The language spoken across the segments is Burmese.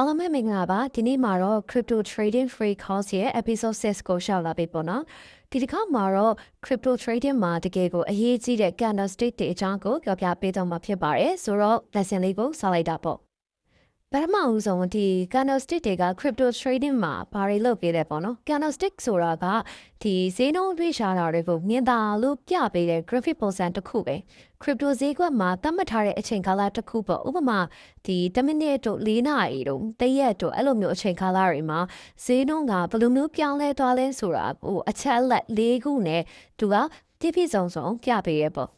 အားလုံးပဲမင်္ဂလာပါဒီနေ့မှာတော့ crypto trading free course ရဲ့ episode 6ကိုရှောက်လာပြီပေါ့နော်ဒီတစ်ခါမှာတော့ crypto trading မှာတကယ်ကိုအရေးကြီးတဲ့ candlestick တွေအကြောင်းကိုပြောပြပေးတော့မှာဖြစ်ပါတယ်ဆိုတော့ lesson လေးကိုစလိုက်တာပေါ့ပထမဦးဆုံးဒီ candlestick တွေက crypto trading မှာဘာတွေလုပ်ပေးလဲပေါ့နော် candlestick ဆိုတာကဒီဈေးနှုန်းတွေရှာတာတွေကိုမြင်သာလို့ပြပေးတဲ့ graphic ပုံစံတစ်ခုပဲ crypto ဈေးကွက်မှာသတ်မှတ်ထားတဲ့အချိန်ကာလတစ်ခုပေါ့ဥပမာဒီ10မိနစ်တို့4နာရီတို့တရက်တို့အဲ့လိုမျိုးအချိန်ကာလတွေမှာဈေးနှုန်းကဘယ်လိုမျိုးပြောင်းလဲသွားလဲဆိုတာဟိုအချက်လက်၄ခုနဲ့သူကပြည့်စုံပြပေးရပေါ့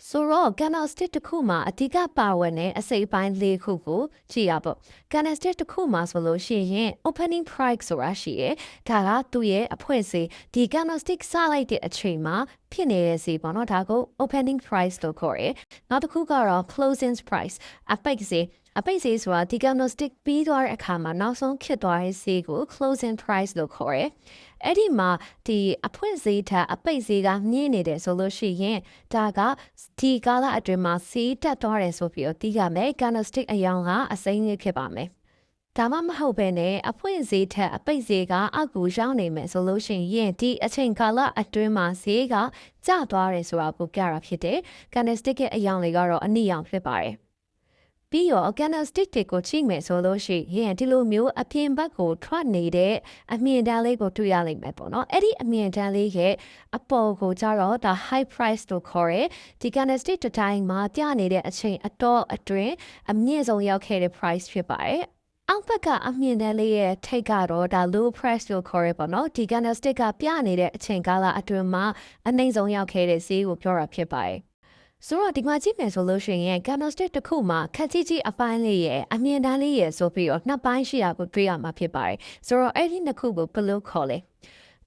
ဆိုတော့ candlestick တစ်ခုမှာအဓိကပါဝင်တဲ့အစိပ်ပိုင်း၄ခုကိုကြည့်ရပေါ့ candlestick တစ်ခုမှာဆိုလို့ရှိရင် opening price ဆိုတာရှိရယ်ဒါကသူ့ရဲ့အဖွင့်ဈေးဒီ candlestick စလိုက်တဲ့အချိန်မှာဖြစ်နေတဲ့ဈေးပေါ့နော်ဒါကို opening price လို့ခေါ်ရယ်နောက်တစ်ခုကတော့ closing price အပိတ်ဈေးဆိုတာဒီ candlestick ပြီးသွားတဲ့အခါမှာနောက်ဆုံးဖြစ်သွားတဲ့ဈေးကို closing price လို့ခေါ်ရယ်အဲ့ဒီမှာဒီအဖွင့်ဈေးထက်အပိတ်ဈေးကမြင့်နေတယ်ဆိုလို့ရှိရင်ဒါကဒီကာလအတွင်းမှာဈေးတက်သွားတယ်ဆိုပြီးတော့သိရမယ် candlestick အယောင်ကအစိမ်းကြီးဖြစ်ပါမယ်ဒါမှမဟုတ်ပဲနဲ့အဖွင့်ဈေးထက်အပိတ်ဈေးကအောက်ကိုရောက်နေမယ်ဆိုလို့ရှိရင်ဒီအချိန်ကာလအတွင်းမှာဈေးကကျသွားတယ်ဆိုတာကိုပြတာဖြစ်တယ် candlestick ရဲ့အယောင်တွေကတော့အနိယောင်ဖြစ်ပါတယ်ပြီးတော့ candlestick တွေကိုချိန်မယ်ဆိုလို့ရှိရင်ဒီလိုမျိုးအပြင်ဘက်ကိုထွက်နေတဲ့အမြင့်တန်းလေးကိုတွေ့ရလိမ့်မယ်ပေါ့နော်အဲ့ဒီအမြင့်တန်းလေးရဲ့အပေါ်ကိုကျတော့ဒါ high price လို့ခေါ်ရဲဒီ candlestick တစ်တိုင်းမှာပြနေတဲ့အချိန်အတော့အတွင်းအမြင့်ဆုံးရောက်ခဲ့တဲ့ price ဖြစ်ပါတယ်အောက်ဘက်ကအမြင့်တန်းလေးရဲ့ထိတ်ကတော့ဒါ low price လို့ခေါ်ရဲပေါ့နော်ဒီ candlestick ကပြနေတဲ့အချိန်ကာလအတွင်းမှာအနှိမ့်ဆုံးရောက်ခဲ့တဲ့ဈေးကိုပြောတာဖြစ်ပါတယ်ဆိုတော့ဒီမှာကြည့်မယ်ဆိုလို့ရှိရင် candlestick တစ်ခုမှာခက်ကြီးအပိုင်းလေးရဲ့အမြင့်တန်းလေးရဲ့ဆိုပြီးတော့နှစ်ပိုင်းရှိတာကိုတွေ့ရမှာဖြစ်ပါတယ်ဆိုတော့အဲ့ဒီနှစ်ခုကိုဘယ်လိုခေါ်လဲ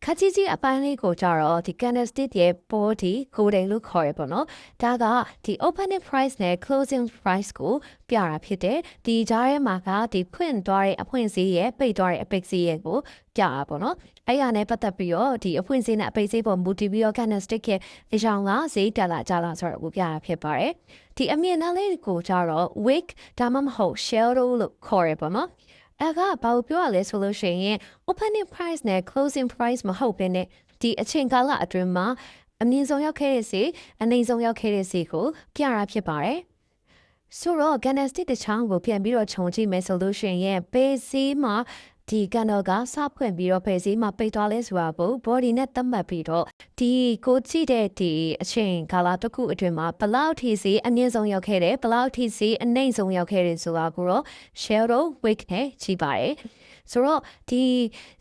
ခက်ကြီးအပိုင်းလေးကိုကြတော့ဒီ candlestick ရဲ့ body coding လို့ခေါ်ရပေါ့နော်ဒါကဒီ opening price နဲ့ closing price ကိုပြတာဖြစ်တယ်ဒီကြားထဲမှာကဒီဖွင့်သွားတဲ့အဖွင့်ဈေးရဲ့ပိတ်သွားတဲ့အပိတ်ဈေးရဲ့ကိုပြတာပေါ့နော်အဲ့ရနဲ့ပတ်သက်ပြီးတော့ဒီအဖွင့်ဈေးနဲ့အပိတ်ဈေးပေါ်မူတည်ပြီးတော့ candlestick ရဲ့အကြောင်းကဈေးတက်လာကြလာဆိုတော့ကိုပြတာဖြစ်ပါတယ်ဒီအမြင့်နှလေးကိုကြတော့ wick ဒါမှမဟုတ် shadow လို့ခေါ်ရပေါ့နော်အဲ့ကဘာလို့ပြောရလဲဆိုလို့ရှိရင် opening price နဲ့ closing price မဟုတ်ဘဲနဲ့ဒီအချိန်ကာလအတွင်းမှာအမြင့်ဆုံးရောက်ခဲ့တဲ့ဈေးအနိမ့်ဆုံးရောက်ခဲ့တဲ့ဈေးကိုပြတာဖြစ်ပါတယ်ဆိုတော့ candlestick တစ်ချောင်းကိုပြန်ပြီးတော့ခြုံကြည့်မယ်ဆိုလို့ရှိရင်ဘေးဈေးမှာဒီကန်တော့ကစဖွင့်ပြီးတော့ဖယ်စီမှာပိတ်သွားလဲဆိုတာကို body နဲ့သတ်မှတ်ပြီးတော့ဒီကိုကြည့်တဲ့ဒီအချိန်ကာလတစ်ခုအတွင်းမှာဘလောက်ထိစီအမြင့်ဆုံးရောက်ခဲ့တယ်ဘလောက်ထိစီအနှိမ့်ဆုံးရောက်ခဲ့တယ်ဆိုတာကိုတော့ shadow wick နဲ့ကြည့်ပါတယ်ဆိုတော့ဒီ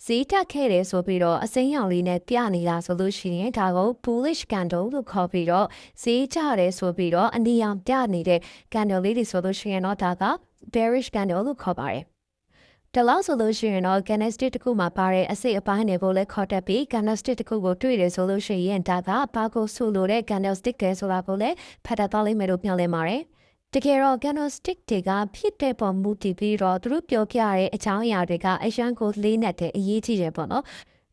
ဈေးတက်ခဲ့တယ်ဆိုပြီးတော့အစိမ်းရောင်လေးနဲ့ပြနေတာဆိုလို့ရှိရင်ဒါကို bullish candle လို့ခေါ်ပြီးတော့ဈေးကျတယ်ဆိုပြီးတော့အနီရောင်ပြနေတဲ့ candle လေးတွေဆိုလို့ရှိရင်တော့ဒါက bearish candle လို့ခေါ်ပါတယ်တလောက်ဆိုလို့ရှိရင်တော့ candlestick တစ်ခုမှာပါတဲ့အစိတ်အပိုင်းတွေကိုလည်းခေါ်တက်ပြီး candlestick တစ်ခုကိုတွေ့တယ်ဆိုလို့ရှိရင်ဒါကဘာကိုဆိုလိုတဲ့ candlestick တွေဆိုတာကိုလည်းဖတ်တတ်သွားလိမ့်မယ်လို့မျှော်လင့်ပါတယ်တကယ်တော့ candlestick တွေကဖြစ်တဲ့ပုံမူတည်ပြီးတော့သူတို့ပြောပြတဲ့အကြောင်းအရာတွေကအရန်ကိုလေးနက်တဲ့အရေးကြီးတယ်ပေါ့နော်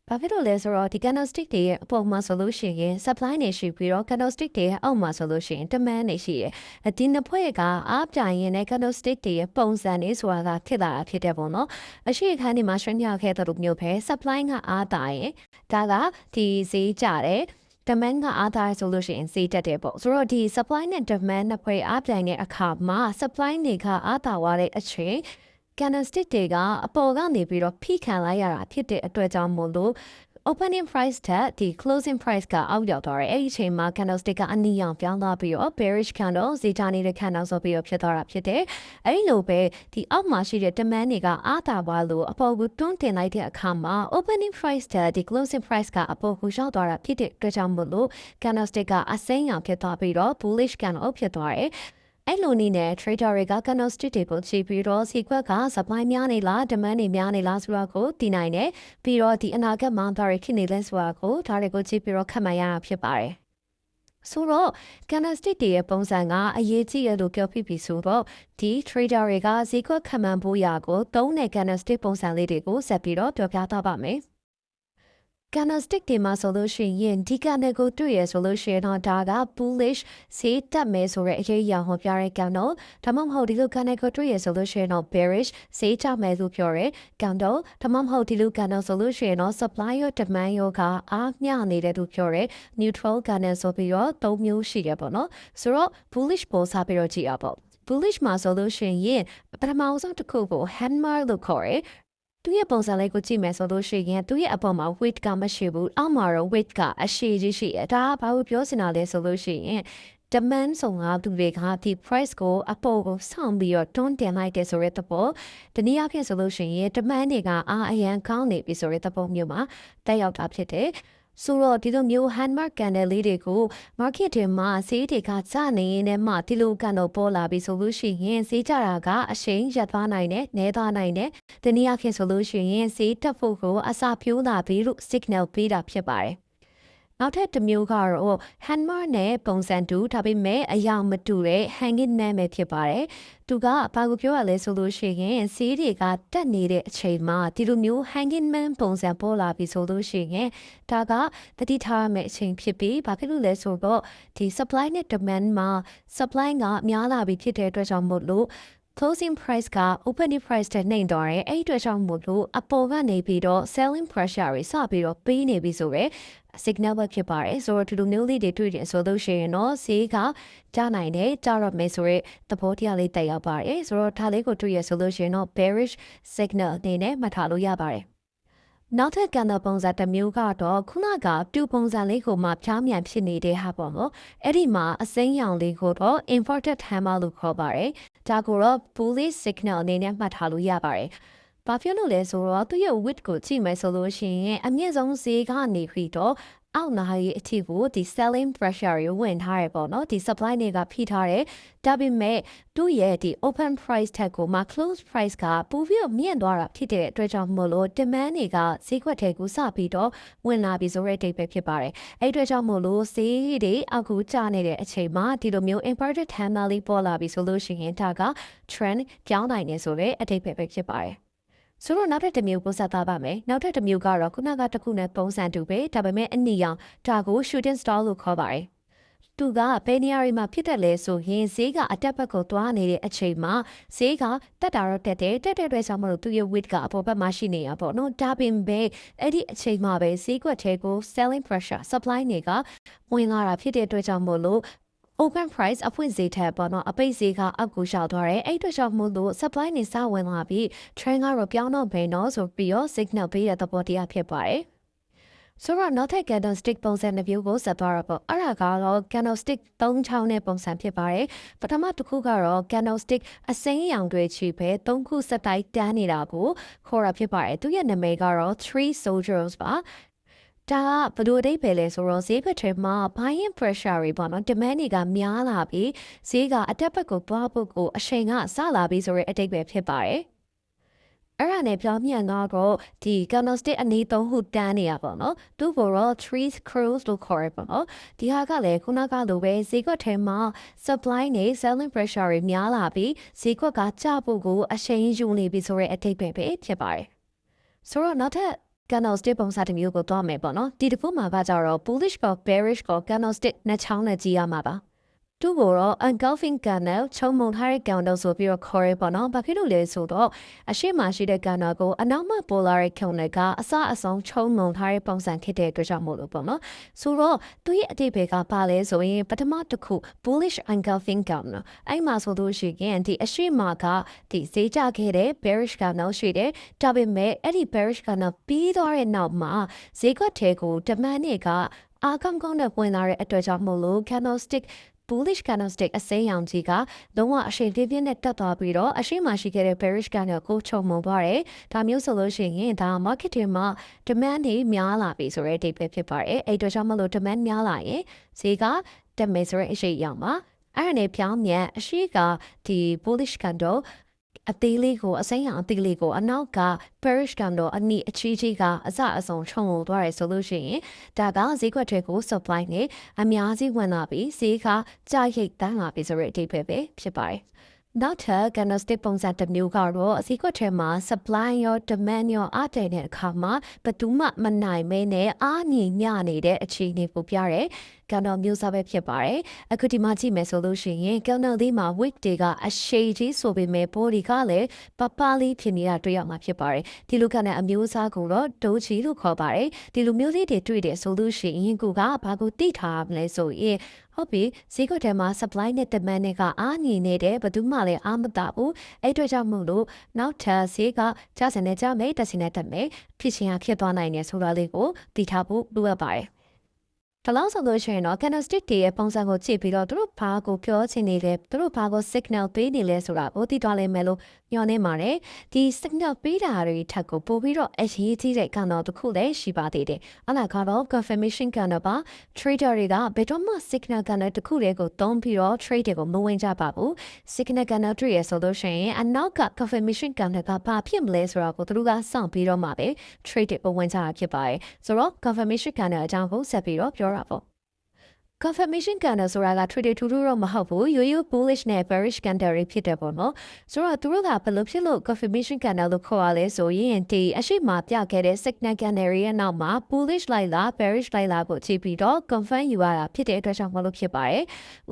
ဘာဖြစ်လို့လဲဆိုတော့ဒီ candlestick တွေရဲ့အပေါ်မှာဆိုလို့ရှိရင် supply နေရှိပြီးတော့ candlestick တွေရဲ့အောက်မှာဆိုလို့ရှိရင် demand နေရှိတယ်။ဒီနှစ်ဖွဲ့ကအားပြိုင်ရင်လည်း candlestick တွေရဲ့ပုံစံတွေဆိုတာကဖြစ်လာတာဖြစ်တယ်ပေါ့နော်။အရှိအခန်းဒီမှာ strength ရောက်ခဲ့တဲ့လိုမျိုးပဲ supply ကအားတာရင်ဒါကဒီဈေးကျတယ်demand ကအားသားဆိုလို့ရှိရင်ဈေးတက်တယ်ပေါ့ဆိုတော့ဒီ supply နဲ့ demand နှစ်ဖွဲ့အားပြိုင်တဲ့အခါမှာ supply တွေကအားတာသွားတဲ့အချိန်candlestick တွေကအပေါ်ကနေပြီးတော့ဖိခံလိုက်ရတာဖြစ်တဲ့အတွက်ကြောင့်မို့လို့ opening price တက်ဒီ closing price ကအောက်ရောက်သွားတယ်အဲ့ဒီအချိန်မှာ candlestick ကအနီရောင်ပြောင်းသွားပြီးတော့ bearish candle ဈေးချနေတဲ့ candle ဆိုပြီးတော့ဖြစ်သွားတာဖြစ်တယ်အဲ့ဒီလိုပဲဒီအောက်မှာရှိတဲ့ demand တွေကအားတာသွားလို့အပေါ်ကိုတွန်းတင်လိုက်တဲ့အခါမှာ opening price တက်ဒီ closing price ကအပေါ်ကိုရောက်သွားတာဖြစ်တဲ့အတွက်ကြောင့်မို့လို့ candlestick ကအစိမ်းရောင်ဖြစ်သွားပြီးတော့ bullish candle ဖြစ်သွားတယ်အဲ့လိုနည်းနဲ့ trader တွေက candlestick တွေကိုကြည့်ပြီးတော့ဈေးကွက်က supply များနေလား demand တွေများနေလားဆိုတာကိုသိနိုင်တယ်ပြီးတော့ဒီအနာဂတ်မှာဘာတွေဖြစ်နေလဲဆိုတာကိုဒါတွေကိုကြည့်ပြီးတော့ခန့်မှန်းရတာဖြစ်ပါတယ်ဆိုတော့ candlestick တွေရဲ့ပုံစံကအရေးကြီးရလို့ပြောဖြစ်ပြီးဆိုတော့ဒီ trader တွေကဈေးကွက်ခန့်မှန်းဖို့ရာကိုသုံးတဲ့ candlestick ပုံစံလေးတွေကိုဆက်ပြီးတော့ပြောပြသွားပါမယ် candlestick တွေမှာဆိုလို့ရှိရင်ဒီ candle ကိုတွေ့ရဆိုလို့ရှိရင်တော့ဒါက bullish ဈေးတက်မယ်ဆိုတဲ့အရေးအရာဟောပြတဲ့ candle ဒါမှမဟုတ်ဒီလို candle ကိုတွေ့ရဆိုလို့ရှိရင်တော့ bearish ဈေးကျမယ်လို့ပြောရဲ candle ဒါမှမဟုတ်ဒီလို candle ဆိုလို့ရှိရင်တော့ supply ရော demand ရောကအားမျှနေတဲ့လို့ပြောရဲ neutral candle ဆိုပြီးတော့၃မျိုးရှိရပေါ့နော်ဆိုတော့ bullish ပေါ်စားပြီးတော့ကြည့်ရပေါ့ bullish မှာဆိုလို့ရှိရင်ပထမဆုံးတစ်ခုကို hammer လို့ခေါ်ရဲသူရဲ့ပုံစံလေးကိုကြည့်မယ်ဆိုလို့ရှိရင်သူရဲ့အပေါ်မှာ weight ကမရှိဘူးအောက်မှာတော့ weight ကအရှိကြီးရှိတယ်ဒါကဘာလို့ပြောစင်တာလဲဆိုလို့ရှိရင် demand ဆိုငါသူတွေကဒီ price ကိုအပေါ်ကိုဆောင်ပြီးတော့တွန်းတင်လိုက်တဲ့ဆိုတဲ့သဘောတနည်းအားဖြင့်ဆိုလို့ရှိရင် demand တွေကအားအရန်ကောင်းနေပြီဆိုတဲ့သဘောမျိုးမှာတက်ရောက်တာဖြစ်တယ်ဆိုတော့ဒီလိုမျိုး handmark candle လေးတွေကို market ထဲမှာဈေးတွေကကျနေရင်လည်းမှဒီလို candle ပေါ်လာပြီးဆိုလို့ရှိရင်ဈေးကျတာကအရှိန်ရပ်သွားနိုင်တယ်၊နဲသွားနိုင်တယ်။ဒီနည်းအားဖြင့်ဆိုလို့ရှိရင်ဈေးတက်ဖို့ကိုအစာပြိုးလာပြီးလို့ signal ပေးတာဖြစ်ပါတယ်။နောက်ထပ်တစ်မျိုးကတော့ hammer နဲ့ပုံစံတူဒါပေမဲ့အယောင်မတူတဲ့ hanging man ပဲဖြစ်ပါတယ်။သူကဘာကိုပြောရလဲဆိုလို့ရှိရင်ဈေးတွေကတက်နေတဲ့အချိန်မှာဒီလိုမျိုး hanging man ပုံစံပေါ်လာပြီးဆိုလို့ရှိရင်ဒါကတတိထားရမယ့်အချိန်ဖြစ်ပြီးဘာဖြစ်လို့လဲဆိုတော့ဒီ supply နဲ့ demand မှာ supply ကများလာပြီးဖြစ်တဲ့အတွက်ကြောင့်မို့လို့closing price က opening price တဲ့နှိမ်သွားတယ်အဲ့ဒီအတွက်ကြောင့်မို့လို့အပေါ်ကနေပြီးတော့ selling pressure တွေစပြီးတော့ပေးနေပြီဆိုရယ် signal ပဲဖြစ်ပါတယ်ဆိုတော့ဒီလိုမျိုးလေးတွေတွေ့တယ်ဆိုလို့ရှိရင်တော့ဈေးကကျနိုင်တယ်ကျတော့မယ်ဆိုရယ်သဘောတရားလေးတက်ရောက်ပါတယ်ဆိုတော့ဒါလေးကိုတွေ့ရဆိုလို့ရှိရင်တော့ bearish signal အနေနဲ့မှတ်ထားလို့ရပါတယ်နောက်ထပ် candle ပုံစံတစ်မျိုးကတော့ခုနကပြူပုံစံလေးကိုမှဖြားမြန်ဖြစ်နေတဲ့ဟာပေါ့နော်အဲ့ဒီမှာအစိမ်းရောင်လေးကိုတော့ inverted hammer လို့ခေါ်ပါတယ်ဒါကိုတော့ bullish signal အနေနဲ့မှတ်ထားလို့ရပါတယ်ဘာဖြစ်လို့လဲဆိုတော့သူရဲ့ width ကိုကြည့်မယ်ဆိုလို့ရှိရင်အမြင့်ဆုံးဈေးကနေပြီးတော့အောက်နားရဲ့အထီကိုဒီ selling pressure ကိုဝင်ထားရပေါ့နော်ဒီ supply တွေကဖိထားတယ်ဒါပေမဲ့သူ့ရဲ့ဒီ open price ထက်ကိုမှ close price ကပိုပြီးမြင့်သွားတာဖြစ်တဲ့အတွက်ကြောင့်မို့လို့ demand တွေကဈေးကွက်ထဲကိုစပြီးတော့ဝင်လာပြီးဆိုတဲ့အဓိပ္ပာယ်ဖြစ်ပါတယ်အဲ့အတွက်ကြောင့်မို့လို့ဈေးတွေအခုကျနေတဲ့အချိန်မှာဒီလိုမျိုး inverted hammer လေးပေါ်လာပြီးဆိုလို့ရှိရင်ဒါက trend ပြောင်းနိုင်နေဆိုတဲ့အဓိပ္ပာယ်ပဲဖြစ်ပါတယ်ဆိုတော့နောက်ထပ်တစ်မျိုးပုံစံသားပါမယ်နောက်ထပ်တစ်မျိုးကတော့ခုနကတစ်ခုနဲ့ပုံစံတူပဲဒါပေမဲ့အနီရောင်ဒါကို shooting star လို့ခေါ်ပါတယ်သူကဘယ်နေရာမှာဖြစ်တယ်လဲဆိုရင်ဈေးကအတက်ဘက်ကိုသွားနေတဲ့အချိန်မှာဈေးကတက်တာတော့တက်တဲ့အတွက်ကြောင့်မလို့သူရဲ့ weight ကအပေါ်ဘက်မှာရှိနေရပေါ့နော်ဒါပေမဲ့အဲ့ဒီအချိန်မှာပဲဈေးကွက်ထဲကို selling pressure supply တွေကဝင်လာတာဖြစ်တဲ့အတွက်ကြောင့်မို့လို့open price အဖွင့်ဈေးထက်ပေါ့နော်အပိတ်ဈေးကအောက်ကိုရှောက်သွားတယ်အဲ့အတွက်ကြောင့်မို့လို့ supply နေစဝင်လာပြီး trend ကတော့ပြောင်းတော့ဘယ်တော့ဆိုပြီးတော့ signal ပေးတဲ့သဘောတရားဖြစ်ပါတယ်ဆိုတော့နောက်ထပ် candlestick ပုံစံတစ်မျိုးကိုဆက်သွားရပေါ့အဲ့ဒါကတော့ candlestick 3ချောင်းနဲ့ပုံစံဖြစ်ပါတယ်ပထမတစ်ခုကတော့ candlestick အစိမ်းရောင်တွေချီပဲ3ခုစက်တိုက်တန်းနေတာကိုခေါ်ရဖြစ်ပါတယ်သူရဲ့နာမည်ကတော့ three soldiers ပါဒါကဘယ်လိုအဓိပ္ပာယ်လဲဆိုတော့ဈေးဘက်ထဲမှာ buying pressure တွေပေါ့နော် demand တွေကများလာပြီးဈေးကအတက်ဘက်ကိုသွားဖို့ကိုအချိန်ကစလာပြီးဆိုတဲ့အဓိပ္ပာယ်ဖြစ်ပါတယ်အဲ့ဒါနဲ့ပြောင်းမြန်တော့ဒီ candlestick အနေ3ခုတန်းနေရပေါ့နော်သူ့ကိုတော့ three screws လို့ခေါ်ရပေါ့နော်ဒီဟာကလည်းခုနကလိုပဲဈေးကွက်ထဲမှာ supply နဲ့ selling pressure တွေများလာပြီးဈေးကွက်ကကျဖို့ကိုအချိန်ယူနေပြီဆိုတဲ့အဓိပ္ပာယ်ပဲဖြစ်ပါတယ်ဆိုတော့နောက်ထပ်candlestick ပုံစံတစ်မျိုးကိုသွားမယ်ပေါ့နော်ဒီတစ်ခုမှာကကြတော့ bullish ကော bearish ကော candlestick နှစ်ချောင်းနဲ့ကြည့်ရမှာပါသူ့ကိုတော့ engulfing candle ချုံမုံထားတဲ့ candle ဆိုပြီးတော့ခေါ်ရပေါ့နော်ဘာဖြစ်လို့လဲဆိုတော့အရှိမရှိတဲ့ candle ကိုအနောက်မှာပေါ်လာတဲ့ candle ကအစအဆုံးချုံမုံထားတဲ့ပုံစံဖြစ်တဲ့အတွက်ကြောင့်မို့လို့ပေါ့နော်ဆိုတော့သူရဲ့အတိတ်ဘက်ကပါလဲဆိုရင်ပထမတစ်ခု bullish engulfing candle အဲ့မှာဆိုလို့ရှိရင်ဒီအရှိမကဒီဈေးကျခဲ့တဲ့ bearish candle ရှိတယ်ဒါပေမဲ့အဲ့ဒီ bearish candle ပြီးသွားတဲ့နောက်မှာဈေးကွက်ထဲကို demand တွေကအားကောင်းကောင်းနဲ့ဝင်လာတဲ့အတွက်ကြောင့်မို့လို့ candlestick bullish candlestick အစိမ်းရောင်ကြီးကလုံးဝအရှိန်ပြင်းပြင်းနဲ့တက်သွားပြီးတော့အရှိမရှိခဲ့တဲ့ bearish candle ကိုချုံမုံသွားတယ်။ဒါမျိုးဆိုလို့ရှိရင်ဒါ market ထဲမှာ demand တွေများလာပြီဆိုတဲ့အဓိပ္ပာယ်ဖြစ်ပါတယ်။အဲ့တော့ကြောင့်မလို့ demand များလာရင်ဈေးကတက်မယ်ဆိုတဲ့အရှိန်ရောင်ပါ။အဲ့ဒါနဲ့ပြောင်းမြန်အရှိကဒီ bullish candleအသေးလေးကိုအစိမ်းရောင်အသေးလေးကိုအနောက်က bearish candle အနီးအချီးကြီးကအစအဆုံးခြုံသွားရဆိုလို့ရှိရင်ဒါကဈေးကွက်တွေကို supply နဲ့အများကြီးဝင်လာပြီးဈေးကကြာရိတ်တန်းလာပြီးဆိုတဲ့အဓိပ္ပာယ်ပဲဖြစ်ပါတယ် နောက်ထပ် candlestick ပုံစံတစ်မျိုးကတော့အစည်းအဝေးထဲမှာ supply ရော demand ရောအားတည်တဲ့အခါမှာဘယ်သူမှမနိုင်မဲနဲ့အားညီမျှနေတဲ့အခြေအနေကိုပြရဲcandle မျိုးစားပဲဖြစ်ပါတယ်။အခုဒီမှာကြည့်မယ်ဆိုလို့ရှိရင် candle ဒီမှာ wick တွေကအရှိကြီးဆိုပေမဲ့ body ကလည်းပပလေးဖြစ်နေတာတွေ့ရမှာဖြစ်ပါတယ်။ဒီလိုကအမျိုးအစားကိုတော့ doji လို့ခေါ်ပါတယ်။ဒီလိုမျိုးလေးတွေတွေ့တယ်ဆိုလို့ရှိရင်ကိုကဘာကိုသိထားမလဲဆိုရင်ဟုတ်ပြီဈေးကွက်ထဲမှာ supply နဲ့ demand နဲ့ကအားညီနေတယ်ဘယ်သူမှလည်းအားမတဘူးအဲ့အတွက်ကြောင့်မို့လို့နောက်ထပ်ဈေးကကျဆင်းနေကြမယ်တက်ဆင်းနေတတ်မယ်ဖြစ်ချင်းဖြစ်သွားနိုင်တယ်ဆိုတာလေးကိုသိထားဖို့လိုအပ်ပါတယ်တလောက်ဆိုလို့ရှိရင်တော့ candlestick တွေရဲ့ပုံစံကိုကြည့်ပြီးတော့သူတို့ဘာကိုပြောချင်နေလဲသူတို့ဘာကို signal ပေးနေလဲဆိုတာကိုသိသွားလိမ့်မယ်လို့ညွှန်နေပါတယ်ဒီ signal ပေးတာတွေထက်ကိုပို့ပြီးတော့အရေးကြီးတဲ့ candle တစ်ခုလည်းရှိပါသေးတယ်အဲ့ဒါကတော့ confirmation candle ပါ trader တွေကဘယ်တော့မှ signal candle တစ်ခုတည်းကိုသုံးပြီးတော့ trade တွေကိုမဝင်ကြပါဘူး signal candle တွေ့ရဆိုလို့ရှိရင်အနောက်က confirmation candle ကဘာဖြစ်မလဲဆိုတာကိုသူတို့ကစောင့်ပြီးတော့မှပဲ trade တွေကိုဝင်ကြတာဖြစ်ပါတယ်ဆိုတော့ confirmation candle အကြောင်းကိုဆက်ပြီးတော့ပြောconfirmation candle ဆိုတာက trade ထူးထူးတော့မဟုတ်ဘူးရိုးရိုး bullish နဲ့ bearish candle တွေဖြစ်တယ်ပေါ့နော်ဆိုတော့သူတို့ကဘယ်လိုဖြစ်လို့ confirmation candle လို့ခေါ်ရလဲဆိုရင်ဒီအရှိမပြခဲ့တဲ့ signal candle ရဲ့နောက်မှာ bullish လိုက်လား bearish လိုက်လားကိုကြည့်ပြီးတော့ confirm ယူရတာဖြစ်တဲ့အတွက်ကြောင့်မလို့ဖြစ်ပါတယ်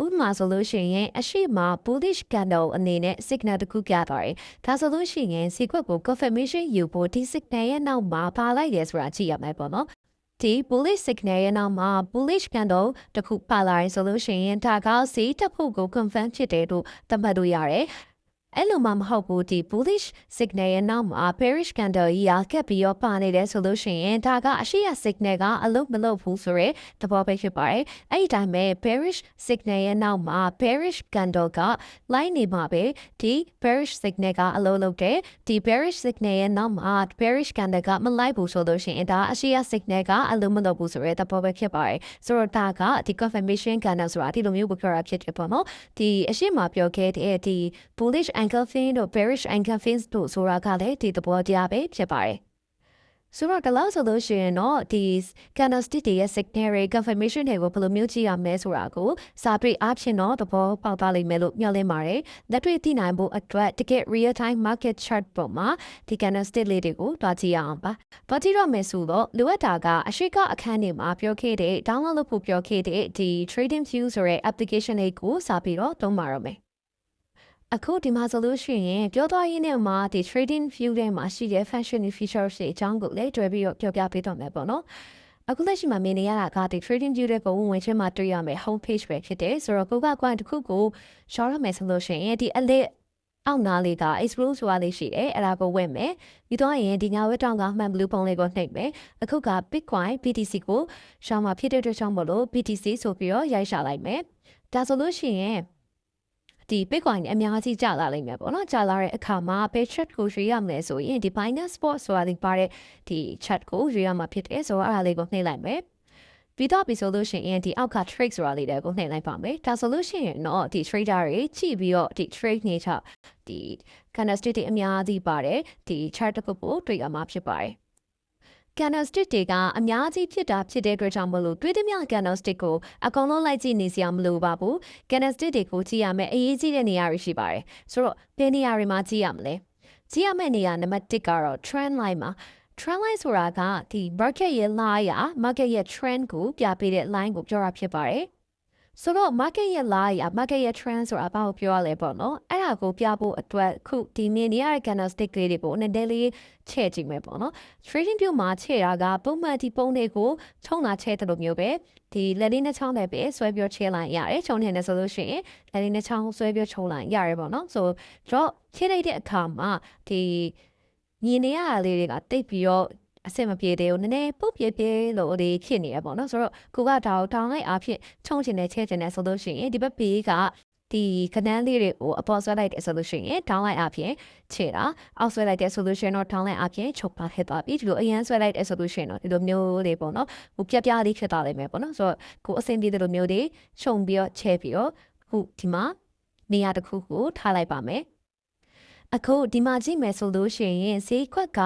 ဥပမာဆိုလို့ရှိရင်အရှိမ bullish candle အနေနဲ့ signal တစ်ခုပြသွားတယ်ဒါဆိုလို့ရှိရင် sequence ကို confirmation ယူဖို့ဒီ signal ရဲ့နောက်မှာပါလိုက်တယ်ဆိုတာကြည့်ရမယ်ပေါ့နော်ဒီ bullish signal ရဲ့နောက်မှာ bullish candle တခုပါလာရင်ဆိုလို့ရှိရင်ဒါကဈေးတက်ဖို့ကို confirm ဖြစ်တယ်လို့သတ်မှတ်လို့ရတယ်အဲ့လိုမှမဟုတ်ဘူးဒီ bullish signal ရဲ့နောက်မှာ bearish candle ကြီးကကပ်ပြီးတော့ပါနေတယ်ဆိုလို့ရှိရင်ဒါကအရှိရ signal ကအလုပ်မလုပ်ဘူးဆိုရဲသဘောပဲဖြစ်ပါတယ်အဲ့ဒီတိုင်းပဲ bearish signal ရဲ့နောက်မှာ bearish candle က line နေမှာပဲဒီ bearish signal ကအလုပ်လုပ်တယ်ဒီ bearish signal ရဲ့နောက်မှာ bearish candle ကမလိုက်ဘူးဆိုလို့ရှိရင်ဒါအရှိရ signal ကအလုပ်မလုပ်ဘူးဆိုရဲသဘောပဲဖြစ်ပါတယ်ဆိုတော့ဒါကဒီ confirmation candle ဆိုတာဒီလိုမျိုးကိုပြောတာဖြစ်တယ်ပေါ့နော်ဒီအရှိမပြောခဲ့တဲ့ဒီ bullish angle fin တို့ bearish angle fin တို့ဆိုတာကလည်းဒီသဘောတရားပဲဖြစ်ပါတယ်ဆိုတော့ဒီလောက်ဆိုလို့ရှိရင်တော့ဒီ candlestick ရဲ့ signal တွေ confirmation တွေကိုဘယ်လိုမျိုးကြည့်ရမလဲဆိုတာကိုစာတွေ့အားဖြင့်တော့သဘောပေါက်သွားလိမ့်မယ်လို့မျှော်လင့်ပါတယ်လက်တွေ့သိနိုင်ဖို့အတွက်တကယ် real time market chart ပေါ်မှာဒီ candlestick လေးတွေကိုတွားကြည့်ရအောင်ပါတွားကြည့်တော့မယ်ဆိုတော့လိုအပ်တာကအရှိကအခန်းတွေမှာပြောခဲ့တဲ့ download လုပ်ဖို့ပြောခဲ့တဲ့ဒီ trading view ဆိုတဲ့ application လေးကိုစာပြီးတော့သုံးပါတော့မယ်အခုဒီမှာဆိုလို့ရှိရင်ပြောသွားရင်းနဲ့မှာဒီ trading view ထဲမှာရှိတဲ့ function features တွေအကြောင်းကိုလည်းတွဲပြီးတော့ပြောပြပေးတော့မယ်ပေါ့နော်အခုလက်ရှိမှာမြင်နေရတာကဒီ trading view တဲ့ပုံဝင်ချင်းမှာတွေ့ရမယ် home page ပဲဖြစ်တယ်ဆိုတော့ကိုက coin တစ်ခုကိုရှော့ရမယ်ဆိုလို့ရှိရင်ဒီအလေးအောက်နားလေးက explore ဆိုတာလေးရှိတယ်အဲ့ဒါကိုဝင်မယ်ပြီးတော့ရင်ဒီညာဝက်တောင်ကမှန် blue ပုံလေးကိုနှိပ်မယ်အခုက bitcoin BTC ကိုရှော့မှာဖြစ်တဲ့အတွက်ကြောင့်မလို့ BTC ဆိုပြီးတော့ရိုက်ရှာလိုက်မယ်ဒါဆိုလို့ရှိရင်ဒီ Bitcoin အများကြီးကျလာလိမ့်မယ်ပေါ့နော်ကျလာတဲ့အခါမှာ pay chat ကိုရွေးရမလဲဆိုရင်ဒီ Binance Spot ဆိုတာလေးပါတဲ့ဒီ chat ကိုရွေးရမှာဖြစ်တယ်ဆိုတော့အဲ့ဒါလေးကိုနှိပ်လိုက်မယ်ပြီးတော့ပြီဆိုလို့ရှိရင်ဒီအောက်က trade ဆိုတာလေးတွေကိုနှိပ်လိုက်ပါမယ်ဒါဆိုလို့ရှိရင်တော့ဒီ trader တွေကြည့်ပြီးတော့ဒီ trade နေချဒီ candlestick တွေအများကြီးပါတယ်ဒီ chart တစ်ခုကိုတွေ့ရမှာဖြစ်ပါတယ်candlestick တွေကအများကြီးဖြစ်တာဖြစ်တဲ့အတွက်ကြောင့်မလို့တွေးသမျှ candlestick ကိုအကုန်လုံးလိုက်ကြည့်နေစရာမလိုပါဘူး candlestick တွေကိုကြည့်ရမယ်အရေးကြီးတဲ့နေရာတွေရှိပါတယ်ဆိုတော့ဘယ်နေရာတွေမှာကြည့်ရမလဲကြည့်ရမယ့်နေရာနံပါတ်1ကတော့ trend line မှာ trend line ဆိုတာကဒီ market ရဲ့ line ရ market ရဲ့ trend ကိုပြပေးတဲ့ line ကိုပြောတာဖြစ်ပါတယ်ဆိုတော့ market ရဲ့ line ရ market ရဲ့ trend ဆိုတာဘာကိုပြောရလဲပေါ့နော်အဲ့ဒါကိုပြဖို့အတွက်ခုဒီမြင်နေရတဲ့ candlestick လေးတွေကိုနည်းနည်းလေးချဲ့ကြည့်မယ်ပေါ့နော် trading view မှာချဲ့တာကပုံမှန်ဒီပုံတွေကိုထုံလာချဲ့တယ်လို့မျိုးပဲဒီလက်လေးနှစ်ချောင်းနဲ့ပဲဆွဲပြောချဲ့လိုက်ရတယ်ချုံနေတယ်ဆိုလို့ရှိရင်လက်လေးနှစ်ချောင်းဆွဲပြောချုံလိုက်ရတယ်ပေါ့နော်ဆိုတော့ချဲ့လိုက်တဲ့အခါမှာဒီမြင်နေရတာလေးတွေကတိတ်ပြီးတော့အဆင်မပြေသေးဘူးနည်းနည်းပုတ်ပြေပြေလို့ဒီဖြစ်နေရပေါ့နော်ဆိုတော့ကိုကတောင်းလိုက်အားဖြင့်ချုံချင်တယ်ချဲ့ချင်တယ်ဆိုလို့ရှိရင်ဒီဘက်ဘေးကဒီခဏန်းလေးတွေကိုအပေါ်ဆွဲလိုက်တဲ့ solution ရဲ့ down လိုက်အပြင်ခြေတာအောက်ဆွဲလိုက်တဲ့ solution တော့ down လိုက်အပြင်ချုပ်ပါဖြစ်သွားပြီဒီလိုအရင်ဆွဲလိုက်တဲ့ solution တော့ဒီလိုမျိုးလေးပေါ့နော်ဟိုပြပြလေးဖြစ်သွားလိမ့်မယ်ပေါ့နော်ဆိုတော့ကိုအဆင်ပြေတဲ့လိုမျိုးတွေခြုံပြီးတော့ချဲပြီးတော့ခုဒီမှာနေရာတစ်ခုကိုထားလိုက်ပါမယ် အခုဒီမှာကြည့်မယ်ဆိုလို့ရှိရင်ဈေးခွက်က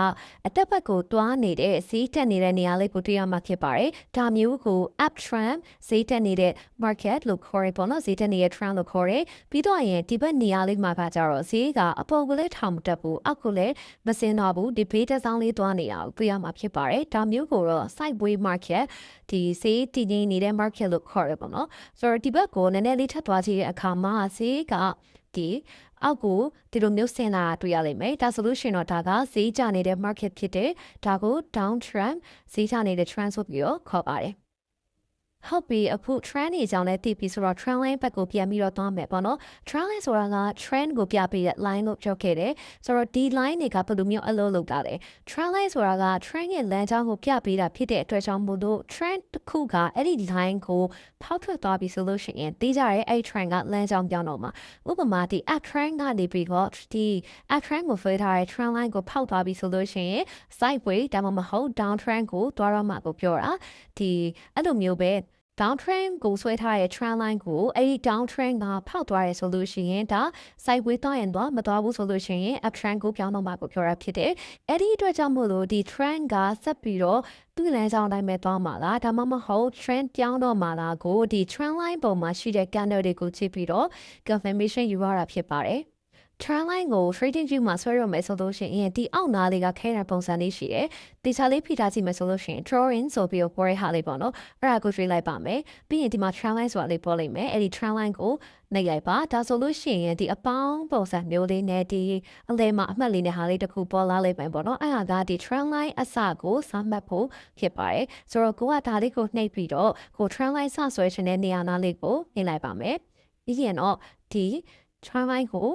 အတက်ဘက်ကိုတွားနေတဲ့ဈေးတက်နေတဲ့နေရာလေးကိုတွေ့ရမှာဖြစ်ပါတယ်။ဒါမျိုးကို uptrend ဈေးတက်နေတဲ့ market လို့ခေါ်ရပေါ့နော်ဈေးတက်နေတဲ့ trend လို့ခေါ်တယ်။ပြီးတော့ရင်ဒီဘက်နေရာလေးမှာကြတော့ဈေးကအပေါ်ကိုလည်းထောင်မတက်ဘူးအောက်ကိုလည်းမစင်းတော့ဘူးဒီဘေးတက်ဆောင်လေးတွားနေတာကိုတွေ့ရမှာဖြစ်ပါတယ်။ဒါမျိုးကိုတော့ sideways market ဒီဈေးတည်ငြိမ်နေတဲ့ market လို့ခေါ်ရပေါ့နော်။ဆိုတော့ဒီဘက်ကိုနည်းနည်းလေးထပ်သွားကြည့်တဲ့အခါမှာဈေးကဒီအောက်ကိုဒီလိုမျိုးဆင်လာတွေ့ရလိမ့်မယ်ဒါဆိုလို့ရှိရင်တော့ဒါကဈေးကျနေတဲ့ market ဖြစ်တယ်ဒါကို down trend ဈေးကျနေတဲ့ trend ဆိုပြီးတော့ခေါ်ပါတယ်ဟုတ်ပြီအခု trend တွေကြောင့်လည်းသိပြီဆိုတော့ trend line ဘက်ကိုပြန်ပြီးတော့သွားမယ်ပေါ့နော် trend line ဆိုတာက trend ကိုပြပေးတဲ့ line လို့ပြောခဲ့တယ်ဆိုတော့ဒီ line တွေကဘယ်လိုမျိုးအလုပ်လုပ်တာလဲ trend line ဆိုတာက trend ရဲ့လမ်းကြောင်းကိုပြပေးတာဖြစ်တဲ့အတွက်ကြောင့်မို့လို့ trend တစ်ခုကအဲ့ဒီ line ကိုဖောက်ထွက်သွားပြီဆိုလို့ရှိရင်သိကြရဲအဲ့ trend ကလမ်းကြောင်းပြောင်းတော့မှာဥပမာဒီ up trend ကနေပြီးတော့ဒီ up trend ကို ဖေးထားတဲ့ trend line ကိုဖောက်သွားပြီဆိုလို့ရှိရင် sideways ဒါမှမဟုတ် down trend ကိုတွားတော့မှာကိုပြောတာဒီအဲ့လိုမျိုးပဲdown trend ကိုဆွဲထားတဲ့ trend line ကိုအဲ့ဒီ down trend ကဖောက်သွားရဲဆိုလို့ရှိရင်ဒါ sideways သွားရင်တော့မသွားဘူးဆိုလို့ရှိရင် up trend ကိုပြောင်းတော့မှာကိုပြောရဖြစ်တယ်။အဲ့ဒီအတွက်ကြောင့်မို့လို့ဒီ trend ကဆက်ပြီးတော့သူ့လမ်းကြောင်းတိုင်းပဲသွားမှာလားဒါမှမဟုတ် trend ပြောင်းတော့မှာလားကိုဒီ trend line ပုံမှာရှိတဲ့ candle တွေကိုကြည့်ပြီးတော့ confirmation ယူရတာဖြစ်ပါတယ်။ trend line ကို trading view မှာဆွဲရမယ်ဆိုလို့ရှိရင်ဒီအောက်နားလေးကခဲတဲ့ပုံစံလေးရှိတယ်။တေချာလေးဖိထားကြည့်မယ်ဆိုလို့ရှိရင် drawing ဆိုပြီးတော့ပေါ်ရဟာလေးပေါ့နော်။အဲ့ဒါကိုတွေ့လိုက်ပါမယ်။ပြီးရင်ဒီမှာ trend line ဆိုတာလေးပေါ်လိမ့်မယ်။အဲ့ဒီ trend line ကိုနှိပ်လိုက်ပါ။ဒါဆိုလို့ရှိရင်ဒီအပေါင်းပုံစံမျိုးလေးနဲ့ဒီအလဲမှာအမှတ်လေးနဲ့ဟာလေးတစ်ခုပေါ်လာလိမ့်မယ်ပေါ့နော်။အဲ့ဒါကဒီ trend line အစကိုစမှတ်ဖို့ဖြစ်ပါတယ်။ဆိုတော့ကိုကဒါလေးကိုနှိပ်ပြီးတော့ကို trend line စဆွဲခြင်းတဲ့နေရာနားလေးကိုနှိပ်လိုက်ပါမယ်။ပြီးရင်တော့ဒီ trend line ကို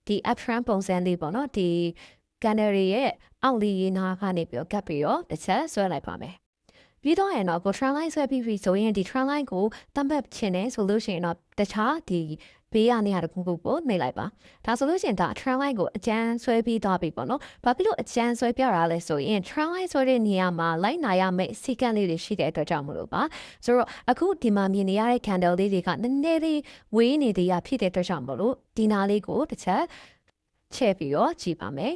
ဒီ uptrend ပုံစံလေးပေါ့နော်ဒီ canary ရဲ့အောက်လေးနားကနေပြီးတော့ကပ်ပြီးတော့တစ်ချက်ဆွဲလိုက်ပါမယ်ပြီးတော့ရင်တော့ကို trend line ဆွဲပြီးပြီဆိုရင်ဒီ trend line ကိုတတ်မှတ်ချင်တယ်ဆိုလို့ရှိရင်တော့တခြားဒီဘေးကနေရာတစ်ခုခုကိုနှိပ်လိုက်ပါဒါဆိုလို့ရှိရင်ဒါ trend line ကိုအကျန်းဆွဲပြီးသွားပြီပေါ့နော်ဘာဖြစ်လို့အကျန်းဆွဲပြရလဲဆိုရင် trend line ဆွဲတဲ့နေရာမှာလိုက်နာရမယ့်စီကံလေးတွေရှိတဲ့အတွက်ကြောင့်မလို့ပါဆိုတော့အခုဒီမှာမြင်နေရတဲ့ candle လေးတွေကနည်းနည်းလေးဝေးနေသေးရဖြစ်တဲ့အတွက်ကြောင့်မလို့ဒီနာလေးကိုတစ်ချက်ချဲ့ပြီးတော့ကြည့်ပါမယ်